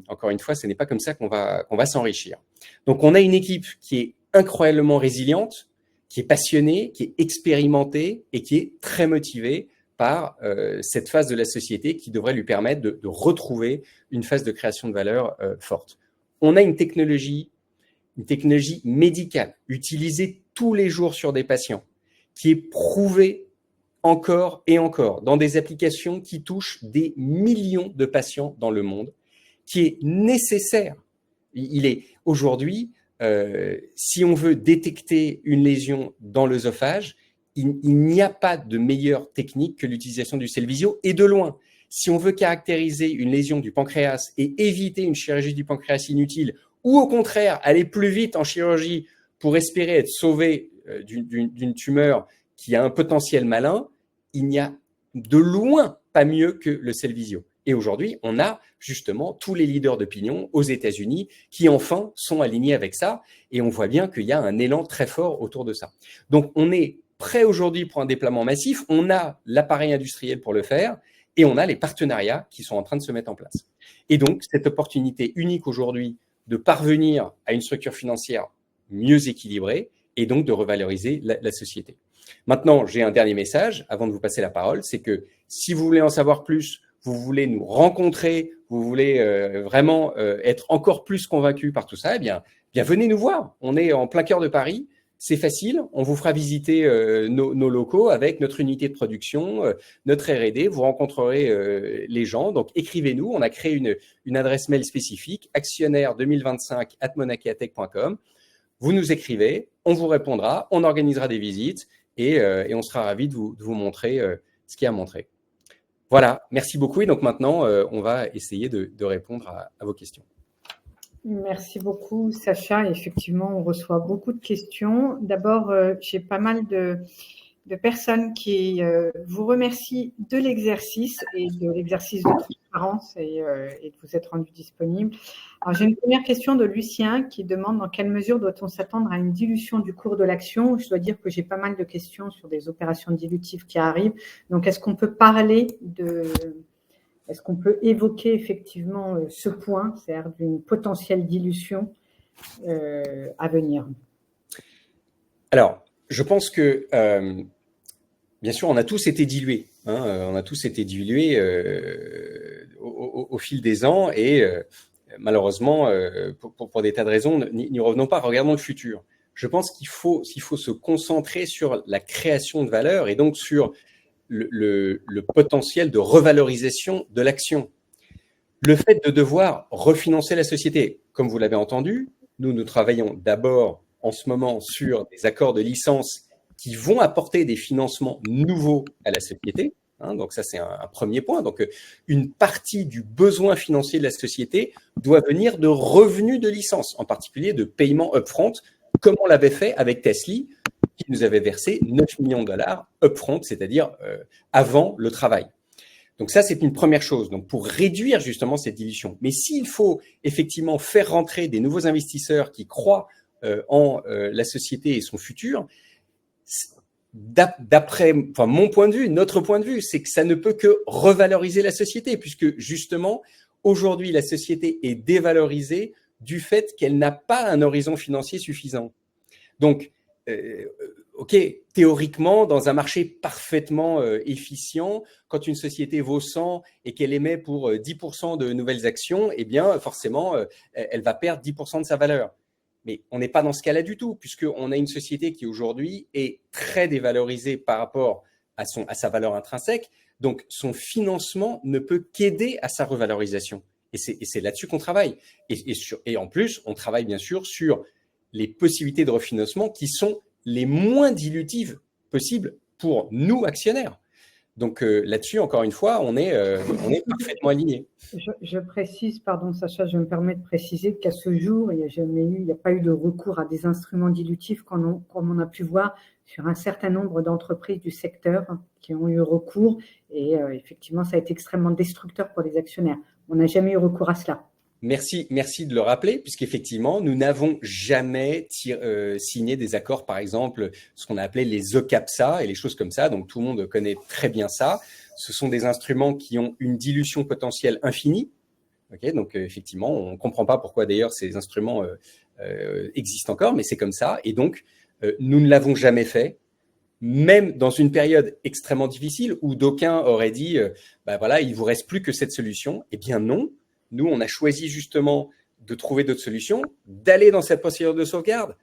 encore une fois, ce n'est pas comme ça qu'on va s'enrichir. Donc, on a une équipe qui est incroyablement résiliente, qui est passionnée, qui est expérimentée et qui est très motivée par cette phase de la société qui devrait lui permettre de retrouver une phase de création de valeur forte. On a une technologie médicale utilisée tous les jours sur des patients, qui est prouvée encore et encore dans des applications qui touchent des millions de patients dans le monde, qui est nécessaire. Il est aujourd'hui, si on veut détecter une lésion dans l'œsophage, il n'y a pas de meilleure technique que l'utilisation du Cellvizio, et de loin. Si on veut caractériser une lésion du pancréas et éviter une chirurgie du pancréas inutile, ou au contraire, aller plus vite en chirurgie pour espérer être sauvé d'une tumeur qui a un potentiel malin, il n'y a de loin pas mieux que le Cellvizio. Et aujourd'hui, on a justement tous les leaders d'opinion aux États-Unis qui enfin sont alignés avec ça, et on voit bien qu'il y a un élan très fort autour de ça. Donc, on est prêt aujourd'hui pour un déploiement massif, on a l'appareil industriel pour le faire, et on a les partenariats qui sont en train de se mettre en place. Et donc, cette opportunité unique aujourd'hui de parvenir à une structure financière mieux équilibrée et donc de revaloriser la société. Maintenant, j'ai un dernier message avant de vous passer la parole, c'est que si vous voulez en savoir plus, vous voulez nous rencontrer, vous voulez vraiment être encore plus convaincu par tout ça, eh bien venez nous voir. On est en plein cœur de Paris. C'est facile, on vous fera visiter nos locaux avec notre unité de production, notre R&D, vous rencontrerez les gens, donc écrivez-nous, on a créé une adresse mail spécifique, actionnaire2025@monakeatech.com, vous nous écrivez, on vous répondra, on organisera des visites et on sera ravis de vous montrer ce qu'il y a à montrer. Voilà, merci beaucoup et donc maintenant on va essayer de répondre à vos questions. Merci beaucoup, Sacha. Effectivement, on reçoit beaucoup de questions. D'abord, j'ai pas mal de personnes qui vous remercient de l'exercice et de l'exercice de transparence et de vous être rendu disponible. Alors, j'ai une première question de Lucien qui demande dans quelle mesure doit-on s'attendre à une dilution du cours de l'action. Je dois dire que j'ai pas mal de questions sur des opérations dilutives qui arrivent. Donc, est-ce qu'on peut parler est-ce qu'on peut évoquer effectivement ce point, c'est-à-dire d'une potentielle dilution à venir? Alors, je pense que, bien sûr, on a tous été dilués. On a tous été dilués au fil des ans et malheureusement, pour des tas de raisons, n'y revenons pas, regardons le futur. Je pense qu'il faut se concentrer sur la création de valeur et donc sur le potentiel de revalorisation de l'action. Le fait de devoir refinancer la société, comme vous l'avez entendu, nous travaillons d'abord en ce moment sur des accords de licence qui vont apporter des financements nouveaux à la société. Donc ça, c'est un premier point. Donc, une partie du besoin financier de la société doit venir de revenus de licence, en particulier de paiements upfront, comme on l'avait fait avec Tesla, qui nous avait versé 9 millions de dollars upfront, c'est-à-dire avant le travail. Donc ça, c'est une première chose. Donc pour réduire justement cette dilution. Mais s'il faut effectivement faire rentrer des nouveaux investisseurs qui croient en la société et son futur, d'après mon point de vue, notre point de vue, c'est que ça ne peut que revaloriser la société, puisque justement, aujourd'hui, la société est dévalorisée du fait qu'elle n'a pas un horizon financier suffisant. Donc, OK, théoriquement, dans un marché parfaitement efficient, quand une société vaut 100 et qu'elle émet pour 10% de nouvelles actions, eh bien, forcément, elle va perdre 10% de sa valeur. Mais on n'est pas dans ce cas-là du tout, puisqu'on a une société qui aujourd'hui est très dévalorisée par rapport à sa valeur intrinsèque. Donc, son financement ne peut qu'aider à sa revalorisation. Et c'est là-dessus qu'on travaille. Et en plus, on travaille bien sûr sur les possibilités de refinancement qui sont les moins dilutives possibles pour nous, actionnaires. Donc là-dessus, encore une fois, on est parfaitement alignés. Je précise, pardon Sacha, je me permets de préciser qu'à ce jour, il n'y a pas eu de recours à des instruments dilutifs comme on a pu voir sur un certain nombre d'entreprises du secteur qui ont eu recours. Et effectivement, ça a été extrêmement destructeur pour les actionnaires. On n'a jamais eu recours à cela. Merci de le rappeler, puisqu'effectivement, nous n'avons jamais signé des accords, par exemple, ce qu'on a appelé les OCAPSA et les choses comme ça. Donc, tout le monde connaît très bien ça. Ce sont des instruments qui ont une dilution potentielle infinie. Okay, donc, effectivement, on ne comprend pas pourquoi, d'ailleurs, ces instruments existent encore, mais c'est comme ça. Et donc, nous ne l'avons jamais fait, même dans une période extrêmement difficile où d'aucuns auraient dit voilà, il ne vous reste plus que cette solution. Eh bien, non. Nous, on a choisi justement de trouver d'autres solutions, d'aller dans cette procédure de sauvegarde.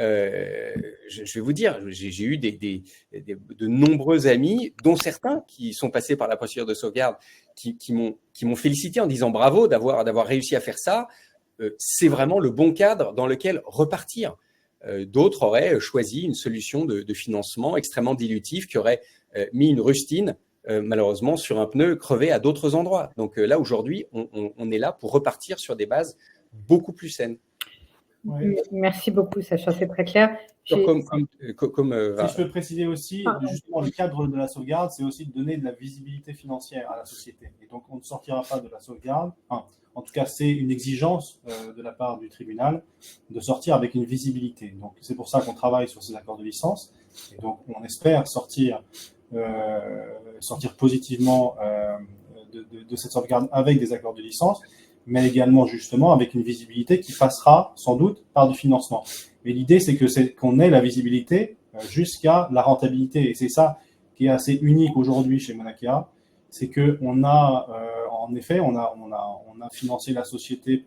Je vais vous dire, j'ai eu de nombreux amis, dont certains qui sont passés par la procédure de sauvegarde, qui m'ont félicité en disant bravo d'avoir réussi à faire ça. C'est vraiment le bon cadre dans lequel repartir. D'autres auraient choisi une solution de financement extrêmement dilutif qui aurait mis une rustine malheureusement sur un pneu crevé à d'autres endroits. Donc là, aujourd'hui, on est là pour repartir sur des bases beaucoup plus saines. Oui. Merci beaucoup, Sacha, c'est très clair. Si je peux préciser aussi, justement, le cadre de la sauvegarde, c'est aussi de donner de la visibilité financière à la société. Et donc, on ne sortira pas de la sauvegarde. En tout cas, c'est une exigence de la part du tribunal de sortir avec une visibilité. Donc, c'est pour ça qu'on travaille sur ces accords de licence. Et donc, on espère sortir positivement de cette sauvegarde avec des accords de licence, mais également justement avec une visibilité qui passera sans doute par du financement. Mais l'idée, c'est qu'on ait la visibilité jusqu'à la rentabilité. Et c'est ça qui est assez unique aujourd'hui chez Mauna Kea, c'est qu'on a, en effet, on a financé la société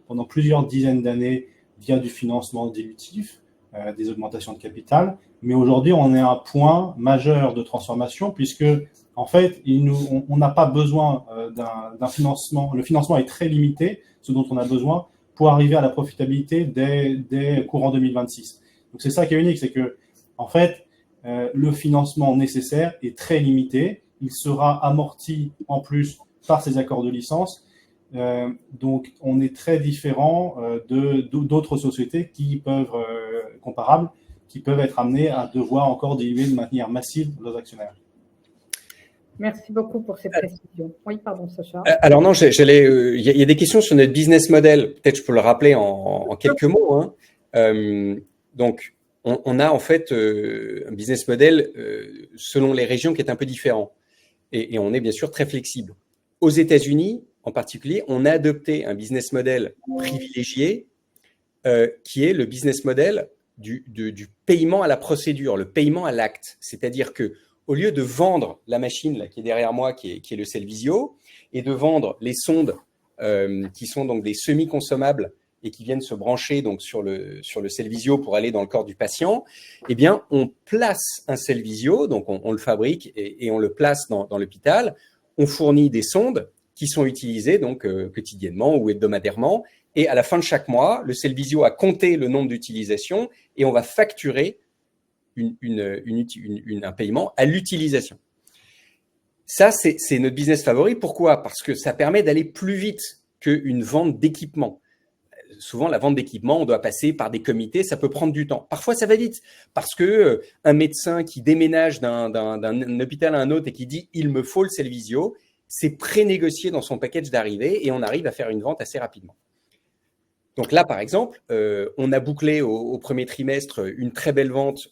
pendant plusieurs dizaines d'années via du financement dilutif, des augmentations de capital. Mais aujourd'hui, on est à un point majeur de transformation puisque, en fait, on n'a pas besoin d'un financement. Le financement est très limité, ce dont on a besoin pour arriver à la profitabilité dès courant 2026. Donc, c'est ça qui est unique, c'est que, en fait, le financement nécessaire est très limité. Il sera amorti en plus par ces accords de licence. Donc, on est très différent d'autres sociétés comparables qui peuvent être amenées à devoir encore diluer de manière massive leurs actionnaires. Merci beaucoup pour ces précisions. Oui, pardon, Sacha. Alors non, il y a des questions sur notre business model. Peut-être je peux le rappeler en quelques mots. Donc, on a en fait un business model selon les régions qui est un peu différent. Et on est bien sûr très flexible. Aux États-Unis, en particulier, on a adopté un business model privilégié qui est le business model du paiement à la procédure, le paiement à l'acte. C'est-à-dire que au lieu de vendre la machine là, qui est derrière moi, qui est le Cellvizio, et de vendre les sondes qui sont donc des semi-consommables et qui viennent se brancher donc sur le Cellvizio pour aller dans le corps du patient, eh bien, on place un Cellvizio, donc on le fabrique et on le place dans l'hôpital. On fournit des sondes qui sont utilisées donc quotidiennement ou hebdomadairement. Et à la fin de chaque mois, le Cellvizio a compté le nombre d'utilisations et on va facturer un paiement à l'utilisation. Ça, c'est notre business favori. Pourquoi ? Parce que ça permet d'aller plus vite qu'une vente d'équipement. Souvent, la vente d'équipement, on doit passer par des comités, ça peut prendre du temps. Parfois, ça va vite parce que un médecin qui déménage d'un hôpital à un autre et qui dit « il me faut le Cellvizio », c'est pré-négocié dans son package d'arrivée et on arrive à faire une vente assez rapidement. Donc là, par exemple, on a bouclé au premier trimestre une très belle vente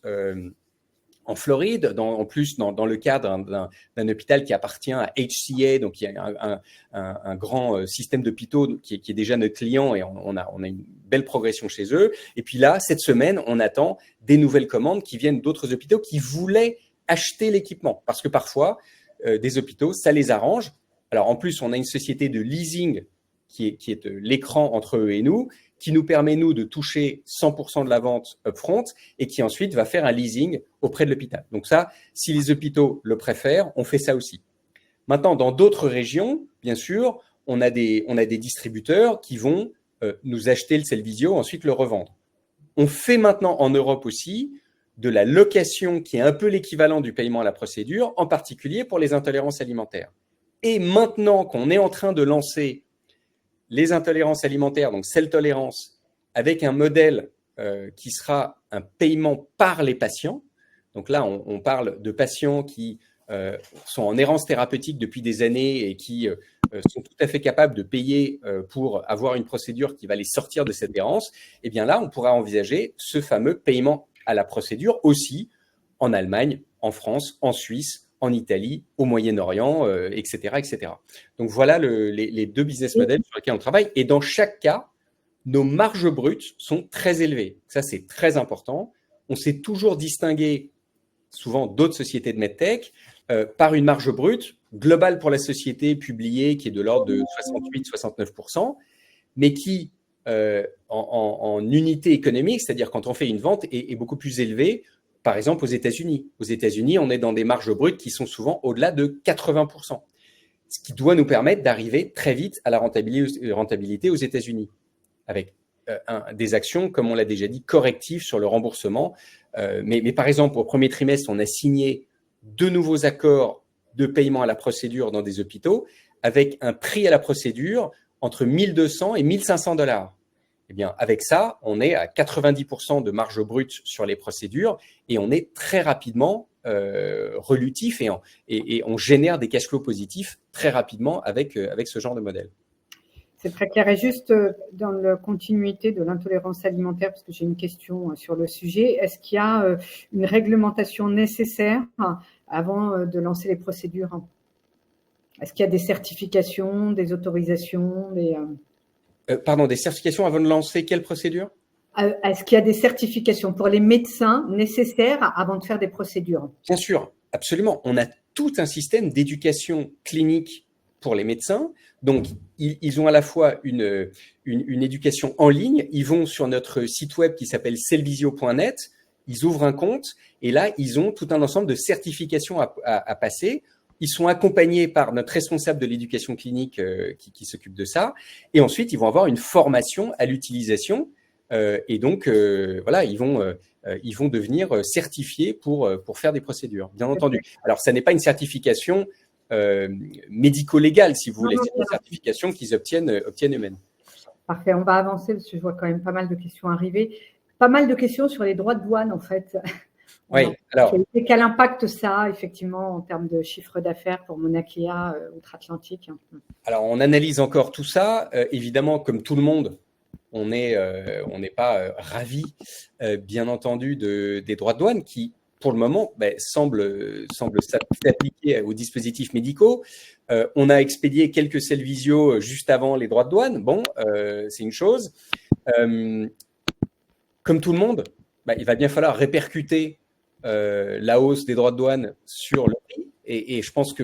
en Floride, en plus dans le cadre d'un hôpital qui appartient à HCA, donc il y a un grand système d'hôpitaux qui est déjà notre client et on a une belle progression chez eux. Et puis là, cette semaine, on attend des nouvelles commandes qui viennent d'autres hôpitaux qui voulaient acheter l'équipement parce que parfois, des hôpitaux, ça les arrange. Alors en plus, on a une société de leasing qui est l'écran entre eux et nous, qui nous permet, nous, de toucher 100% de la vente upfront et qui ensuite va faire un leasing auprès de l'hôpital. Donc ça, si les hôpitaux le préfèrent, on fait ça aussi. Maintenant, dans d'autres régions, bien sûr, on a des distributeurs qui vont nous acheter le Cellvizio, ensuite le revendre. On fait maintenant en Europe aussi de la location qui est un peu l'équivalent du paiement à la procédure, en particulier pour les intolérances alimentaires. Et maintenant qu'on est en train de lancer les intolérances alimentaires, donc celle-tolérance, avec un modèle qui sera un paiement par les patients, donc là on parle de patients qui sont en errance thérapeutique depuis des années et qui sont tout à fait capables de payer pour avoir une procédure qui va les sortir de cette errance, et bien là on pourra envisager ce fameux paiement à la procédure aussi en Allemagne, en France, en Suisse, en Italie, au Moyen-Orient, etc., etc. Donc voilà les deux business models sur lesquels on travaille. Et dans chaque cas, nos marges brutes sont très élevées. Ça, c'est très important. On s'est toujours distingué, souvent d'autres sociétés de medtech, par une marge brute globale pour la société publiée qui est de l'ordre de 68-69%, mais qui, en unité économique, c'est-à-dire quand on fait une vente, est beaucoup plus élevée. Par exemple, aux États-Unis. Aux États-Unis, on est dans des marges brutes qui sont souvent au-delà de 80%, ce qui doit nous permettre d'arriver très vite à la rentabilité aux États-Unis, avec des actions, comme on l'a déjà dit, correctives sur le remboursement. Mais par exemple, au premier trimestre, on a signé 2 nouveaux accords de paiement à la procédure dans des hôpitaux, avec un prix à la procédure entre 1 200 et 1 500 $. Eh bien, avec ça, on est à 90% de marge brute sur les procédures et on est très rapidement relutif et on génère des cash flows positifs très rapidement avec ce genre de modèle. C'est très clair. Et juste dans la continuité de l'intolérance alimentaire, parce que j'ai une question sur le sujet, est-ce qu'il y a une réglementation nécessaire avant de lancer les procédures? Est-ce qu'il y a des certifications, des autorisations, Pardon, des certifications avant de lancer quelle procédure? Est-ce qu'il y a des certifications pour les médecins nécessaires avant de faire des procédures? Bien sûr, absolument. On a tout un système d'éducation clinique pour les médecins. Donc, ils ont à la fois une éducation en ligne. Ils vont sur notre site web qui s'appelle cellvisio.net. Ils ouvrent un compte et là, ils ont tout un ensemble de certifications à passer. Ils sont accompagnés par notre responsable de l'éducation clinique qui s'occupe de ça. Et ensuite, ils vont avoir une formation à l'utilisation. Et donc, voilà, ils vont devenir certifiés pour faire des procédures, bien entendu. Alors, ça n'est pas une certification médico-légale, si vous voulez. C'est une certification qu'ils obtiennent eux-mêmes. Parfait, on va avancer parce que je vois quand même pas mal de questions arriver. Pas mal de questions sur les droits de douane, en fait. Oui, alors. Quel impact ça a, effectivement, en termes de chiffre d'affaires pour Mauna Kea outre-Atlantique? Alors, on analyse encore tout ça. Évidemment, comme tout le monde, on n'est pas ravis, bien entendu, des droits de douane qui, pour le moment, semblent s'appliquer aux dispositifs médicaux. On a expédié quelques Cellvisio juste avant les droits de douane. Bon, c'est une chose. Comme tout le monde, il va bien falloir répercuter la hausse des droits de douane sur le prix. Et je pense que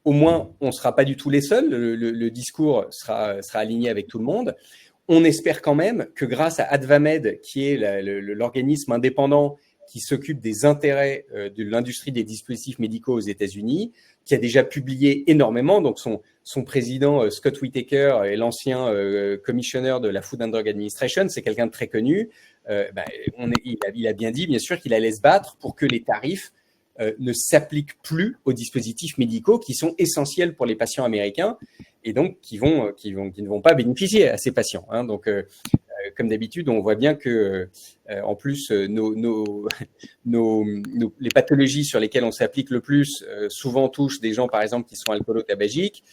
au moins, on ne sera pas du tout les seuls. Le discours sera aligné avec tout le monde. On espère quand même que grâce à Advamed, qui est l'organisme indépendant qui s'occupe des intérêts de l'industrie des dispositifs médicaux aux États-Unis, qui a déjà publié énormément. Donc, son président, Scott Whitaker, est l'ancien commissionnaire de la Food and Drug Administration. C'est quelqu'un de très connu. Il a bien dit, bien sûr, qu'il allait se battre pour que les tarifs ne s'appliquent plus aux dispositifs médicaux qui sont essentiels pour les patients américains et donc qui ne vont pas bénéficier à ces patients. Hein. Donc, comme d'habitude, on voit bien que, en plus, les pathologies sur lesquelles on s'applique le plus souvent touchent des gens, par exemple, qui sont alcoolo-tabagiques,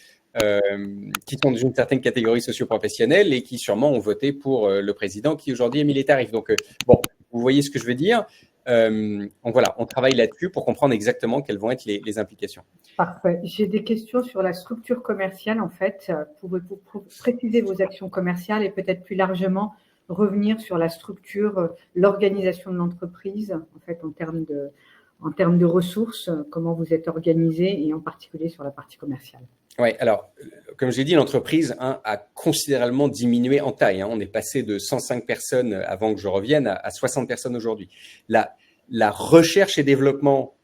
qui sont dans une certaine catégorie socio-professionnelle et qui sûrement ont voté pour le président qui aujourd'hui a mis les tarifs. Donc, bon, vous voyez ce que je veux dire. Donc voilà, on travaille là-dessus pour comprendre exactement quelles vont être les implications. Parfait. J'ai des questions sur la structure commerciale, en fait. Pouvez-vous préciser vos actions commerciales et peut-être plus largement revenir sur la structure, l'organisation de l'entreprise, en fait, en termes de ressources, comment vous êtes organisé et en particulier sur la partie commerciale? Oui, alors, comme je l'ai dit, l'entreprise a considérablement diminué en taille. On est passé de 105 personnes avant que je revienne à 60 personnes aujourd'hui. La recherche et développement,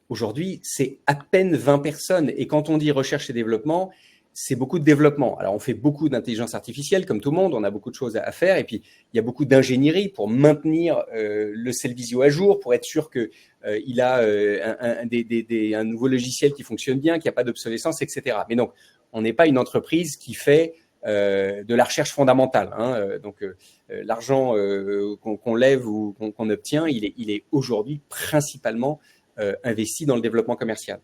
aujourd'hui, c'est à peine 20 personnes. Et quand on dit recherche et développement, c'est beaucoup de développement. Alors, on fait beaucoup d'intelligence artificielle, comme tout le monde, on a beaucoup de choses à faire. Et puis, il y a beaucoup d'ingénierie pour maintenir le Cellvisio à jour, pour être sûr qu'il a un nouveau logiciel qui fonctionne bien, qu'il n'y a pas d'obsolescence, etc. Mais donc, on n'est pas une entreprise qui fait de la recherche fondamentale. L'argent qu'on lève ou qu'on obtient, il est aujourd'hui principalement investi dans le développement commercial.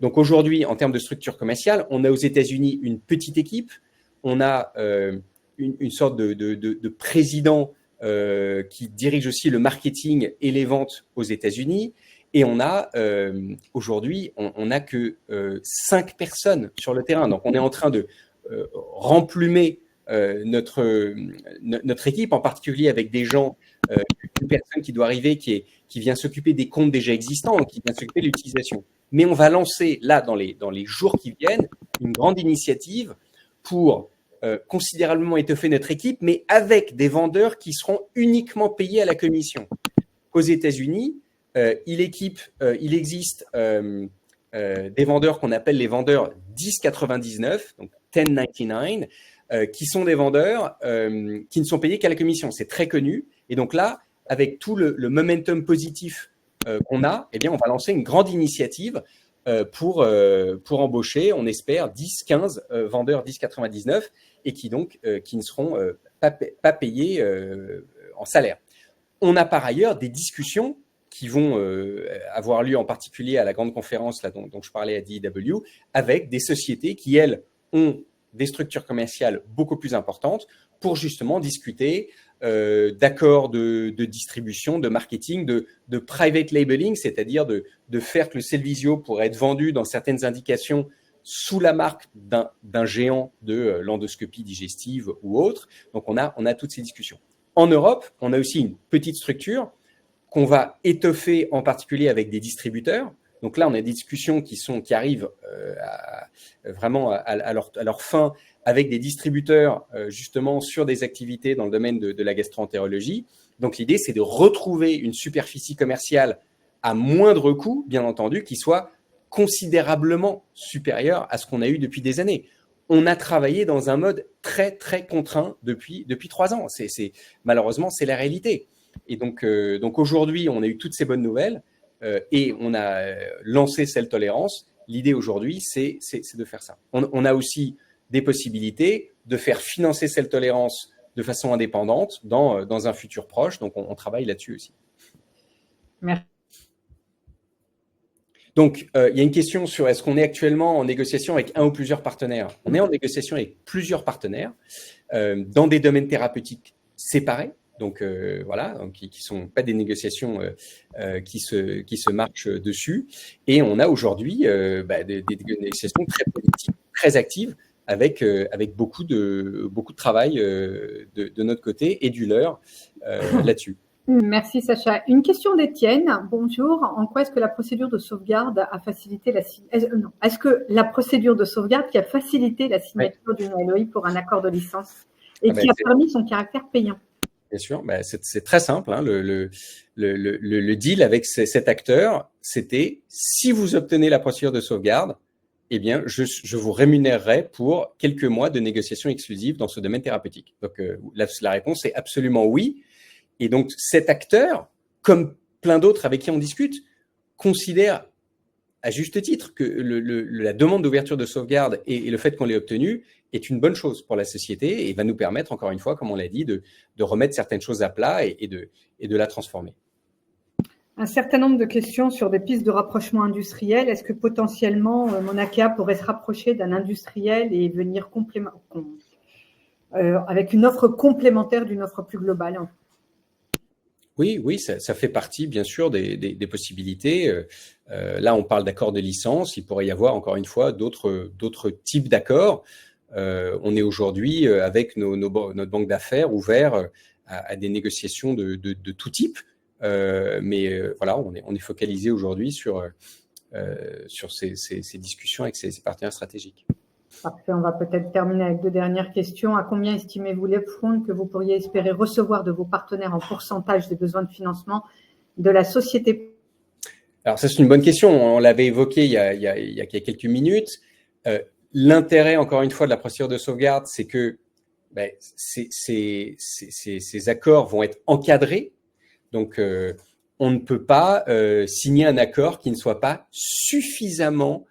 Donc aujourd'hui, en termes de structure commerciale, on a aux États-Unis une petite équipe, on a une sorte de président qui dirige aussi le marketing et les ventes aux États-Unis, et on a aujourd'hui, on n'a que 5 personnes sur le terrain. Donc on est en train de remplumer notre équipe, en particulier avec des gens, une personne qui doit arriver, qui vient s'occuper des comptes déjà existants, qui vient s'occuper de l'utilisation. Mais on va lancer là, dans les jours qui viennent, une grande initiative pour considérablement étoffer notre équipe, mais avec des vendeurs qui seront uniquement payés à la commission. Aux États-Unis, il existe des vendeurs qu'on appelle les vendeurs 1099, donc 1099, qui sont des vendeurs qui ne sont payés qu'à la commission. C'est très connu. Et donc là, avec tout le momentum positif qu'on a, eh bien, on va lancer une grande initiative pour embaucher, on espère, 10-15 vendeurs 1099 et qui ne seront pas payés en salaire. On a par ailleurs des discussions qui vont avoir lieu en particulier à la grande conférence là, dont je parlais à DEW, avec des sociétés qui, elles, ont des structures commerciales beaucoup plus importantes pour justement discuter d'accords de distribution, de marketing, de private labeling, c'est-à-dire de faire que le Cellvisio pourrait être vendu dans certaines indications sous la marque d'un géant de l'endoscopie digestive ou autre. Donc, on a toutes ces discussions. En Europe, on a aussi une petite structure qu'on va étoffer en particulier avec des distributeurs. Donc là, on a des discussions qui arrivent vraiment à leur fin avec des distributeurs justement sur des activités dans le domaine de la gastro-entérologie. Donc l'idée, c'est de retrouver une superficie commerciale à moindre coût, bien entendu, qui soit considérablement supérieure à ce qu'on a eu depuis des années. On a travaillé dans un mode très, très contraint depuis 3 ans. Malheureusement, c'est la réalité. Et donc aujourd'hui, on a eu toutes ces bonnes nouvelles et on a lancé Cell Tolérance. L'idée aujourd'hui, c'est de faire ça. On a aussi des possibilités de faire financer Cell Tolérance de façon indépendante dans un futur proche. Donc, on travaille là-dessus aussi. Merci. Donc, il y a une question sur est-ce qu'on est actuellement en négociation avec un ou plusieurs partenaires. On est en négociation avec plusieurs partenaires dans des domaines thérapeutiques séparés. Donc voilà, donc, qui sont pas des négociations qui se marchent dessus. Et on a aujourd'hui des négociations très politiques, très actives, avec beaucoup de travail de notre côté et du leur là-dessus. Merci Sacha. Une question d'Étienne. Bonjour. En quoi est-ce que la procédure de sauvegarde a facilité est-ce que la procédure de sauvegarde qui a facilité la signature d'une LOI pour un accord de licence et qui a permis son caractère payant? Bien sûr, c'est très simple. Hein. Le deal avec cet acteur, c'était si vous obtenez la procédure de sauvegarde, eh bien, je vous rémunérerai pour quelques mois de négociations exclusives dans ce domaine thérapeutique. Donc, la réponse est absolument oui. Et donc, cet acteur, comme plein d'autres avec qui on discute, considère à juste titre que la demande d'ouverture de sauvegarde et le fait qu'on l'ait obtenue est une bonne chose pour la société et va nous permettre, encore une fois, comme on l'a dit, de remettre certaines choses à plat et de la transformer. Un certain nombre de questions sur des pistes de rapprochement industriel. Est-ce que potentiellement Monakea pourrait se rapprocher d'un industriel et venir avec une offre complémentaire d'une offre plus globale? Oui, ça fait partie, bien sûr, des possibilités. Là, on parle d'accords de licence. Il pourrait y avoir, encore une fois, d'autres types d'accords. On est aujourd'hui, avec notre banque d'affaires, ouvert à des négociations de tout type. Mais voilà, on est focalisé aujourd'hui sur ces discussions avec ces partenaires stratégiques. Parfait, on va peut-être terminer avec 2 dernières questions. À combien estimez-vous l'upfront que vous pourriez espérer recevoir de vos partenaires en pourcentage des besoins de financement de la société? Alors ça, c'est une bonne question. On l'avait évoqué il y a quelques minutes. L'intérêt, encore une fois, de la procédure de sauvegarde, c'est que ces accords vont être encadrés. Donc, on ne peut pas signer un accord qui ne soit pas suffisamment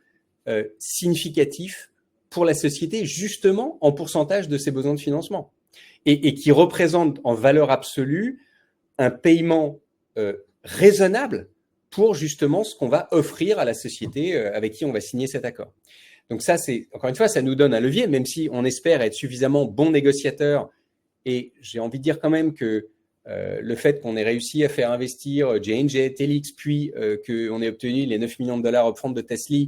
significatif pour la société, justement en pourcentage de ses besoins de financement, et qui représente en valeur absolue un paiement raisonnable pour justement ce qu'on va offrir à la société avec qui on va signer cet accord. Donc ça, c'est encore une fois, ça nous donne un levier, même si on espère être suffisamment bon négociateur. Et j'ai envie de dire quand même que le fait qu'on ait réussi à faire investir J&J, Telix, puis qu'on ait obtenu les 9 millions de dollars upfront de Tesla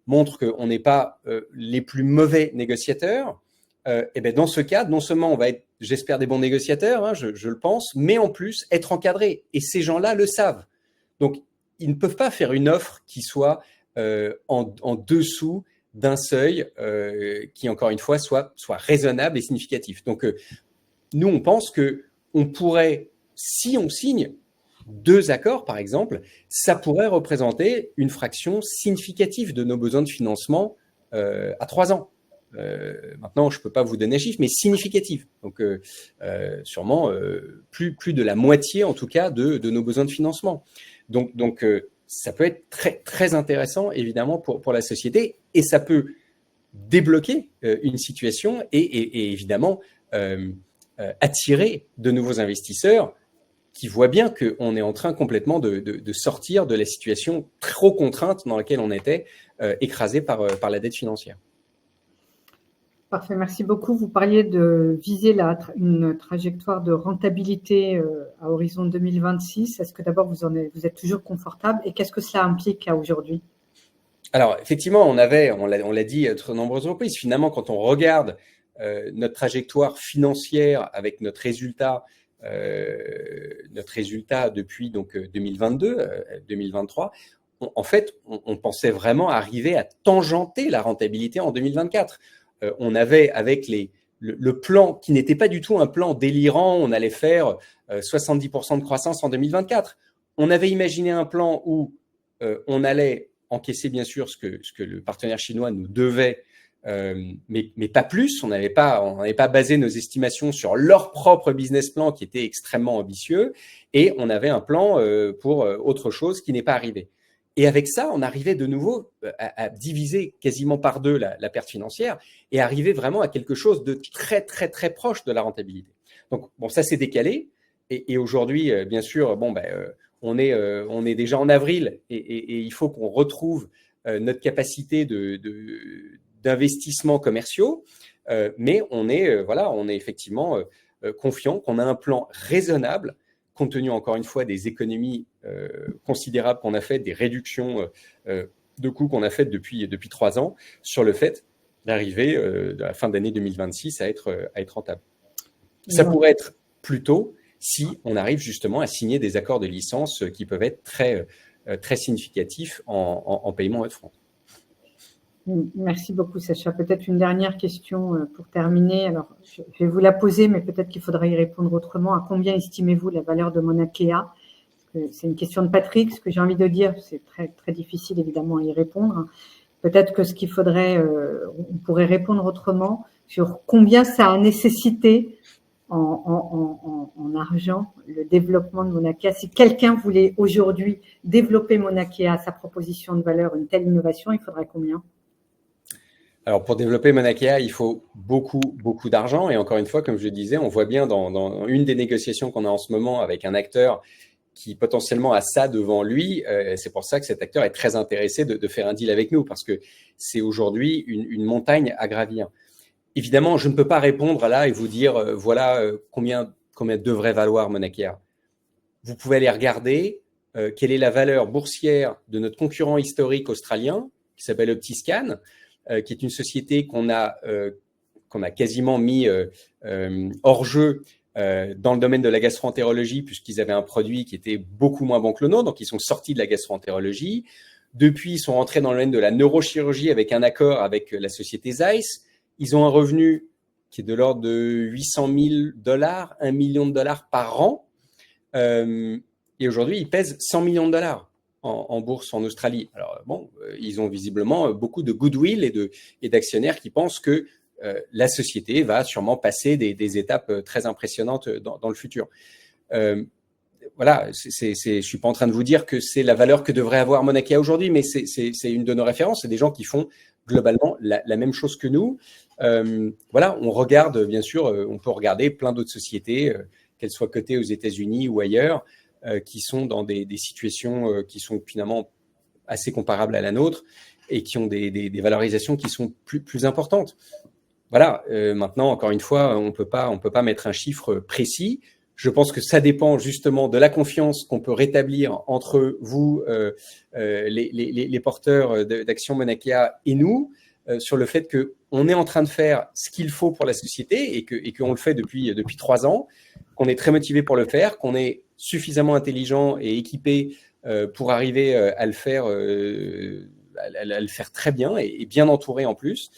montre qu'on n'est pas les plus mauvais négociateurs. Et ben dans ce cas, non seulement on va être, j'espère, des bons négociateurs, hein, je le pense, mais en plus être encadrés. Et ces gens-là le savent. Donc, ils ne peuvent pas faire une offre qui soit en dessous d'un seuil qui, encore une fois, soit raisonnable et significatif. Donc, nous, on pense qu'on pourrait, si on signe 2 accords, par exemple, ça pourrait représenter une fraction significative de nos besoins de financement à 3 ans. Maintenant, je ne peux pas vous donner un chiffre, mais significatif. Donc, sûrement plus de la moitié, en tout cas, de nos besoins de financement. Donc ça peut être très, très intéressant, évidemment, pour la société, et ça peut débloquer une situation et évidemment attirer de nouveaux investisseurs qui voient bien qu'on est en train complètement de sortir de la situation trop contrainte dans laquelle on était, écrasé par la dette financière. Parfait, merci beaucoup. Vous parliez de viser une trajectoire de rentabilité à horizon 2026. Est-ce que d'abord vous êtes toujours confortable et qu'est-ce que cela implique à aujourd'hui? Alors, effectivement, on l'a dit à de nombreuses reprises, finalement, quand on regarde notre trajectoire financière avec notre résultat depuis donc 2022, 2023, en fait, on pensait vraiment arriver à tangenter la rentabilité en 2024. On avait avec le plan qui n'était pas du tout un plan délirant, on allait faire 70% de croissance en 2024. On avait imaginé un plan où on allait encaisser bien sûr ce que le partenaire chinois nous devait, mais pas plus. On n'avait pas basé nos estimations sur leur propre business plan qui était extrêmement ambitieux, et on avait un plan pour autre chose qui n'est pas arrivé. Et avec ça, on arrivait de nouveau à diviser quasiment par 2 la perte financière et arriver vraiment à quelque chose de très, très, très proche de la rentabilité. Donc, bon, ça s'est décalé. Et aujourd'hui, bien sûr, on est déjà en avril et il faut qu'on retrouve notre capacité d'investissement commerciaux. Mais on est effectivement confiant qu'on a un plan raisonnable, compte tenu encore une fois des économies considérables qu'on a faites, des réductions de coûts qu'on a faites depuis 3 ans, sur le fait d'arriver à la fin d'année 2026 à être rentable. Ça pourrait être plus tôt si on arrive justement à signer des accords de licence qui peuvent être très, très significatifs en paiement upfront. Merci beaucoup, Sacha. Peut-être une dernière question pour terminer. Alors, je vais vous la poser, mais peut-être qu'il faudra y répondre autrement. À combien estimez-vous la valeur de Mauna Kea? C'est une question de Patrick. Ce que j'ai envie de dire, c'est très, très difficile évidemment à y répondre. Peut-être que ce qu'il faudrait, on pourrait répondre autrement sur combien ça a nécessité en argent le développement de Mauna Kea. Si quelqu'un voulait aujourd'hui développer Mauna Kea, sa proposition de valeur, une telle innovation, il faudrait combien? Alors, pour développer Mauna Kea, il faut beaucoup, beaucoup d'argent. Et encore une fois, comme je le disais, on voit bien dans une des négociations qu'on a en ce moment avec un acteur qui potentiellement a ça devant lui. C'est pour ça que cet acteur est très intéressé de faire un deal avec nous, parce que c'est aujourd'hui une montagne à gravir. Évidemment, je ne peux pas répondre là et vous dire voilà combien devrait valoir Mauna Kea. Vous pouvez aller regarder quelle est la valeur boursière de notre concurrent historique australien qui s'appelle Optiscan, qui est une société qu'on a quasiment mis hors jeu dans le domaine de la gastro-entérologie, puisqu'ils avaient un produit qui était beaucoup moins bon que le nôtre, donc ils sont sortis de la gastro-entérologie. Depuis, ils sont rentrés dans le domaine de la neurochirurgie avec un accord avec la société Zeiss. Ils ont un revenu qui est de l'ordre de $800 000, $1 million par an. Et aujourd'hui, ils pèsent $100 millions. en bourse en Australie. Alors bon, ils ont visiblement beaucoup de goodwill et d'actionnaires qui pensent que la société va sûrement passer des étapes très impressionnantes dans le futur. Voilà, je suis pas en train de vous dire que c'est la valeur que devrait avoir Mauna Kea aujourd'hui, mais c'est une de nos références. C'est des gens qui font globalement la même chose que nous. Voilà, on regarde, bien sûr, on peut regarder plein d'autres sociétés, qu'elles soient cotées aux États-Unis ou ailleurs, qui sont dans des situations qui sont finalement assez comparables à la nôtre et qui ont des valorisations qui sont plus importantes. Voilà, maintenant, encore une fois, on peut pas mettre un chiffre précis. Je pense que ça dépend justement de la confiance qu'on peut rétablir entre vous, les porteurs d'Action Mauna Kea et nous, sur le fait qu'on est en train de faire ce qu'il faut pour la société et qu'on le fait depuis 3 ans, qu'on est très motivé pour le faire, qu'on est suffisamment intelligent et équipé pour arriver à le faire très bien et bien entouré en plus.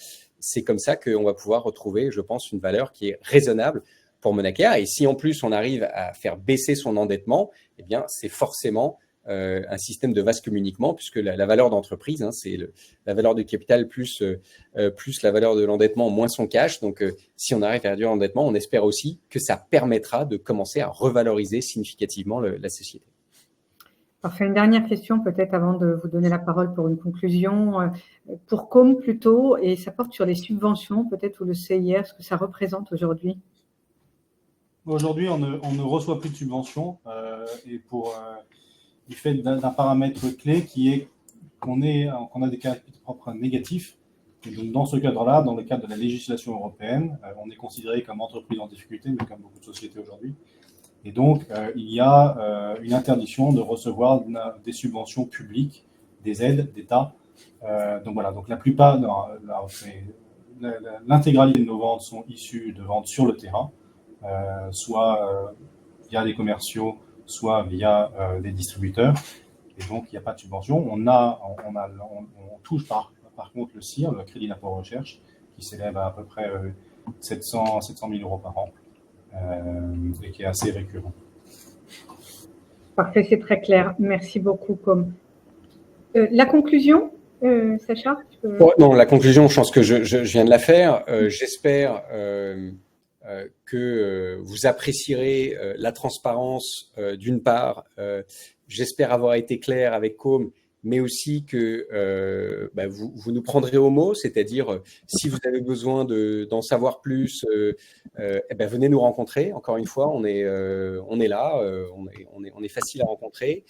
C'est comme ça qu'on va pouvoir retrouver, je pense, une valeur qui est raisonnable pour Mauna Kea. Et si en plus on arrive à faire baisser son endettement, eh bien c'est forcément un système de vase communiquement, puisque la valeur d'entreprise, hein, c'est la valeur du capital plus la valeur de l'endettement moins son cash. Donc si on arrive à réduire l'endettement, on espère aussi que ça permettra de commencer à revaloriser significativement la société. Parfait. Une dernière question peut-être avant de vous donner la parole pour une conclusion. Pour Com plutôt, et ça porte sur les subventions, peut-être vous le CIR, ce que ça représente aujourd'hui. Aujourd'hui, on ne reçoit plus de subventions et du fait d'un paramètre clé qui est qu'on a des capitaux propres négatifs. Et donc, dans ce cadre-là, dans le cadre de la législation européenne, on est considéré comme entreprise en difficulté, mais comme beaucoup de sociétés aujourd'hui. Et donc, il y a une interdiction de recevoir des subventions publiques, des aides d'État. Donc voilà, donc la plupart, l'intégralité de nos ventes sont issues de ventes sur le terrain, soit via des commerciaux, soit via des distributeurs. Et donc, il n'y a pas de subvention. On touche par contre le CIR, le crédit d'impôt recherche, qui s'élève à peu près 700 000 euros par an. Et qui est assez récurrent. Parfait, c'est très clair. Merci beaucoup, Com. La conclusion, Sacha? Non, la conclusion, je pense que je viens de la faire. J'espère que vous apprécierez la transparence d'une part. J'espère avoir été clair avec Com, mais aussi que vous nous prendrez au mot, c'est-à-dire si vous avez besoin d'en savoir plus, venez nous rencontrer. Encore une fois, on est là, on est facile à rencontrer.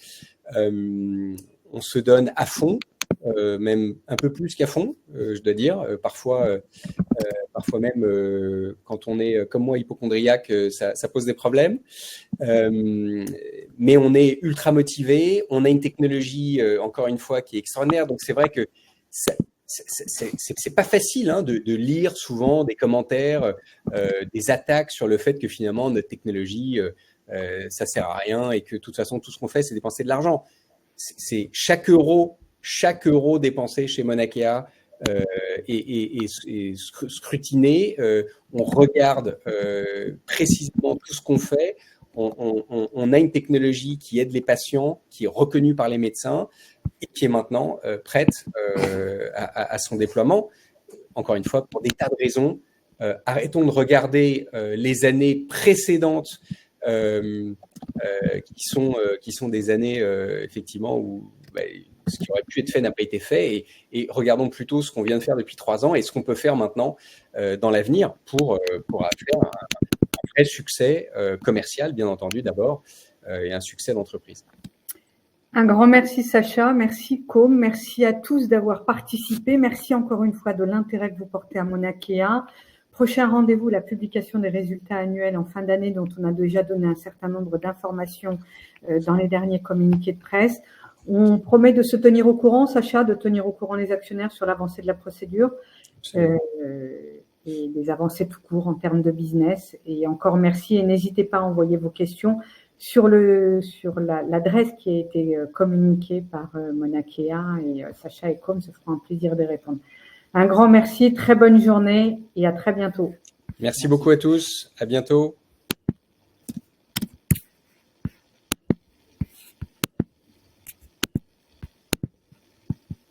On se donne à fond, même un peu plus qu'à fond, je dois dire. Parfois même, quand on est comme moi hypocondriaque, ça pose des problèmes. Mais on est ultra motivé, on a une technologie, encore une fois, qui est extraordinaire. Donc c'est vrai que c'est pas facile de lire souvent des commentaires, des attaques sur le fait que finalement notre technologie, ça sert à rien et que de toute façon tout ce qu'on fait, c'est dépenser de l'argent. C'est chaque euro dépensé chez Mauna Kea et scrutiné. On regarde précisément tout ce qu'on fait. On a une technologie qui aide les patients, qui est reconnue par les médecins et qui est maintenant prête à son déploiement. Encore une fois, pour des tas de raisons, arrêtons de regarder les années précédentes qui sont des années effectivement où ce qui aurait pu être fait n'a pas été fait et regardons plutôt ce qu'on vient de faire depuis 3 ans et ce qu'on peut faire maintenant dans l'avenir pour faire un vrai succès commercial, bien entendu, d'abord, et un succès d'entreprise. Un grand merci, Sacha. Merci, Com. Merci à tous d'avoir participé. Merci encore une fois de l'intérêt que vous portez à Mauna Kea. Prochain rendez-vous, la publication des résultats annuels en fin d'année, dont on a déjà donné un certain nombre d'informations dans les derniers communiqués de presse. On promet de se tenir au courant, Sacha, de tenir au courant les actionnaires sur l'avancée de la procédure et des avancées tout court en termes de business. Et encore merci et n'hésitez pas à envoyer vos questions sur l'adresse qui a été communiquée par Mauna Kea et Sacha et Com, ce sera un plaisir de répondre. Un grand merci, très bonne journée et à très bientôt. Merci beaucoup à tous, à bientôt.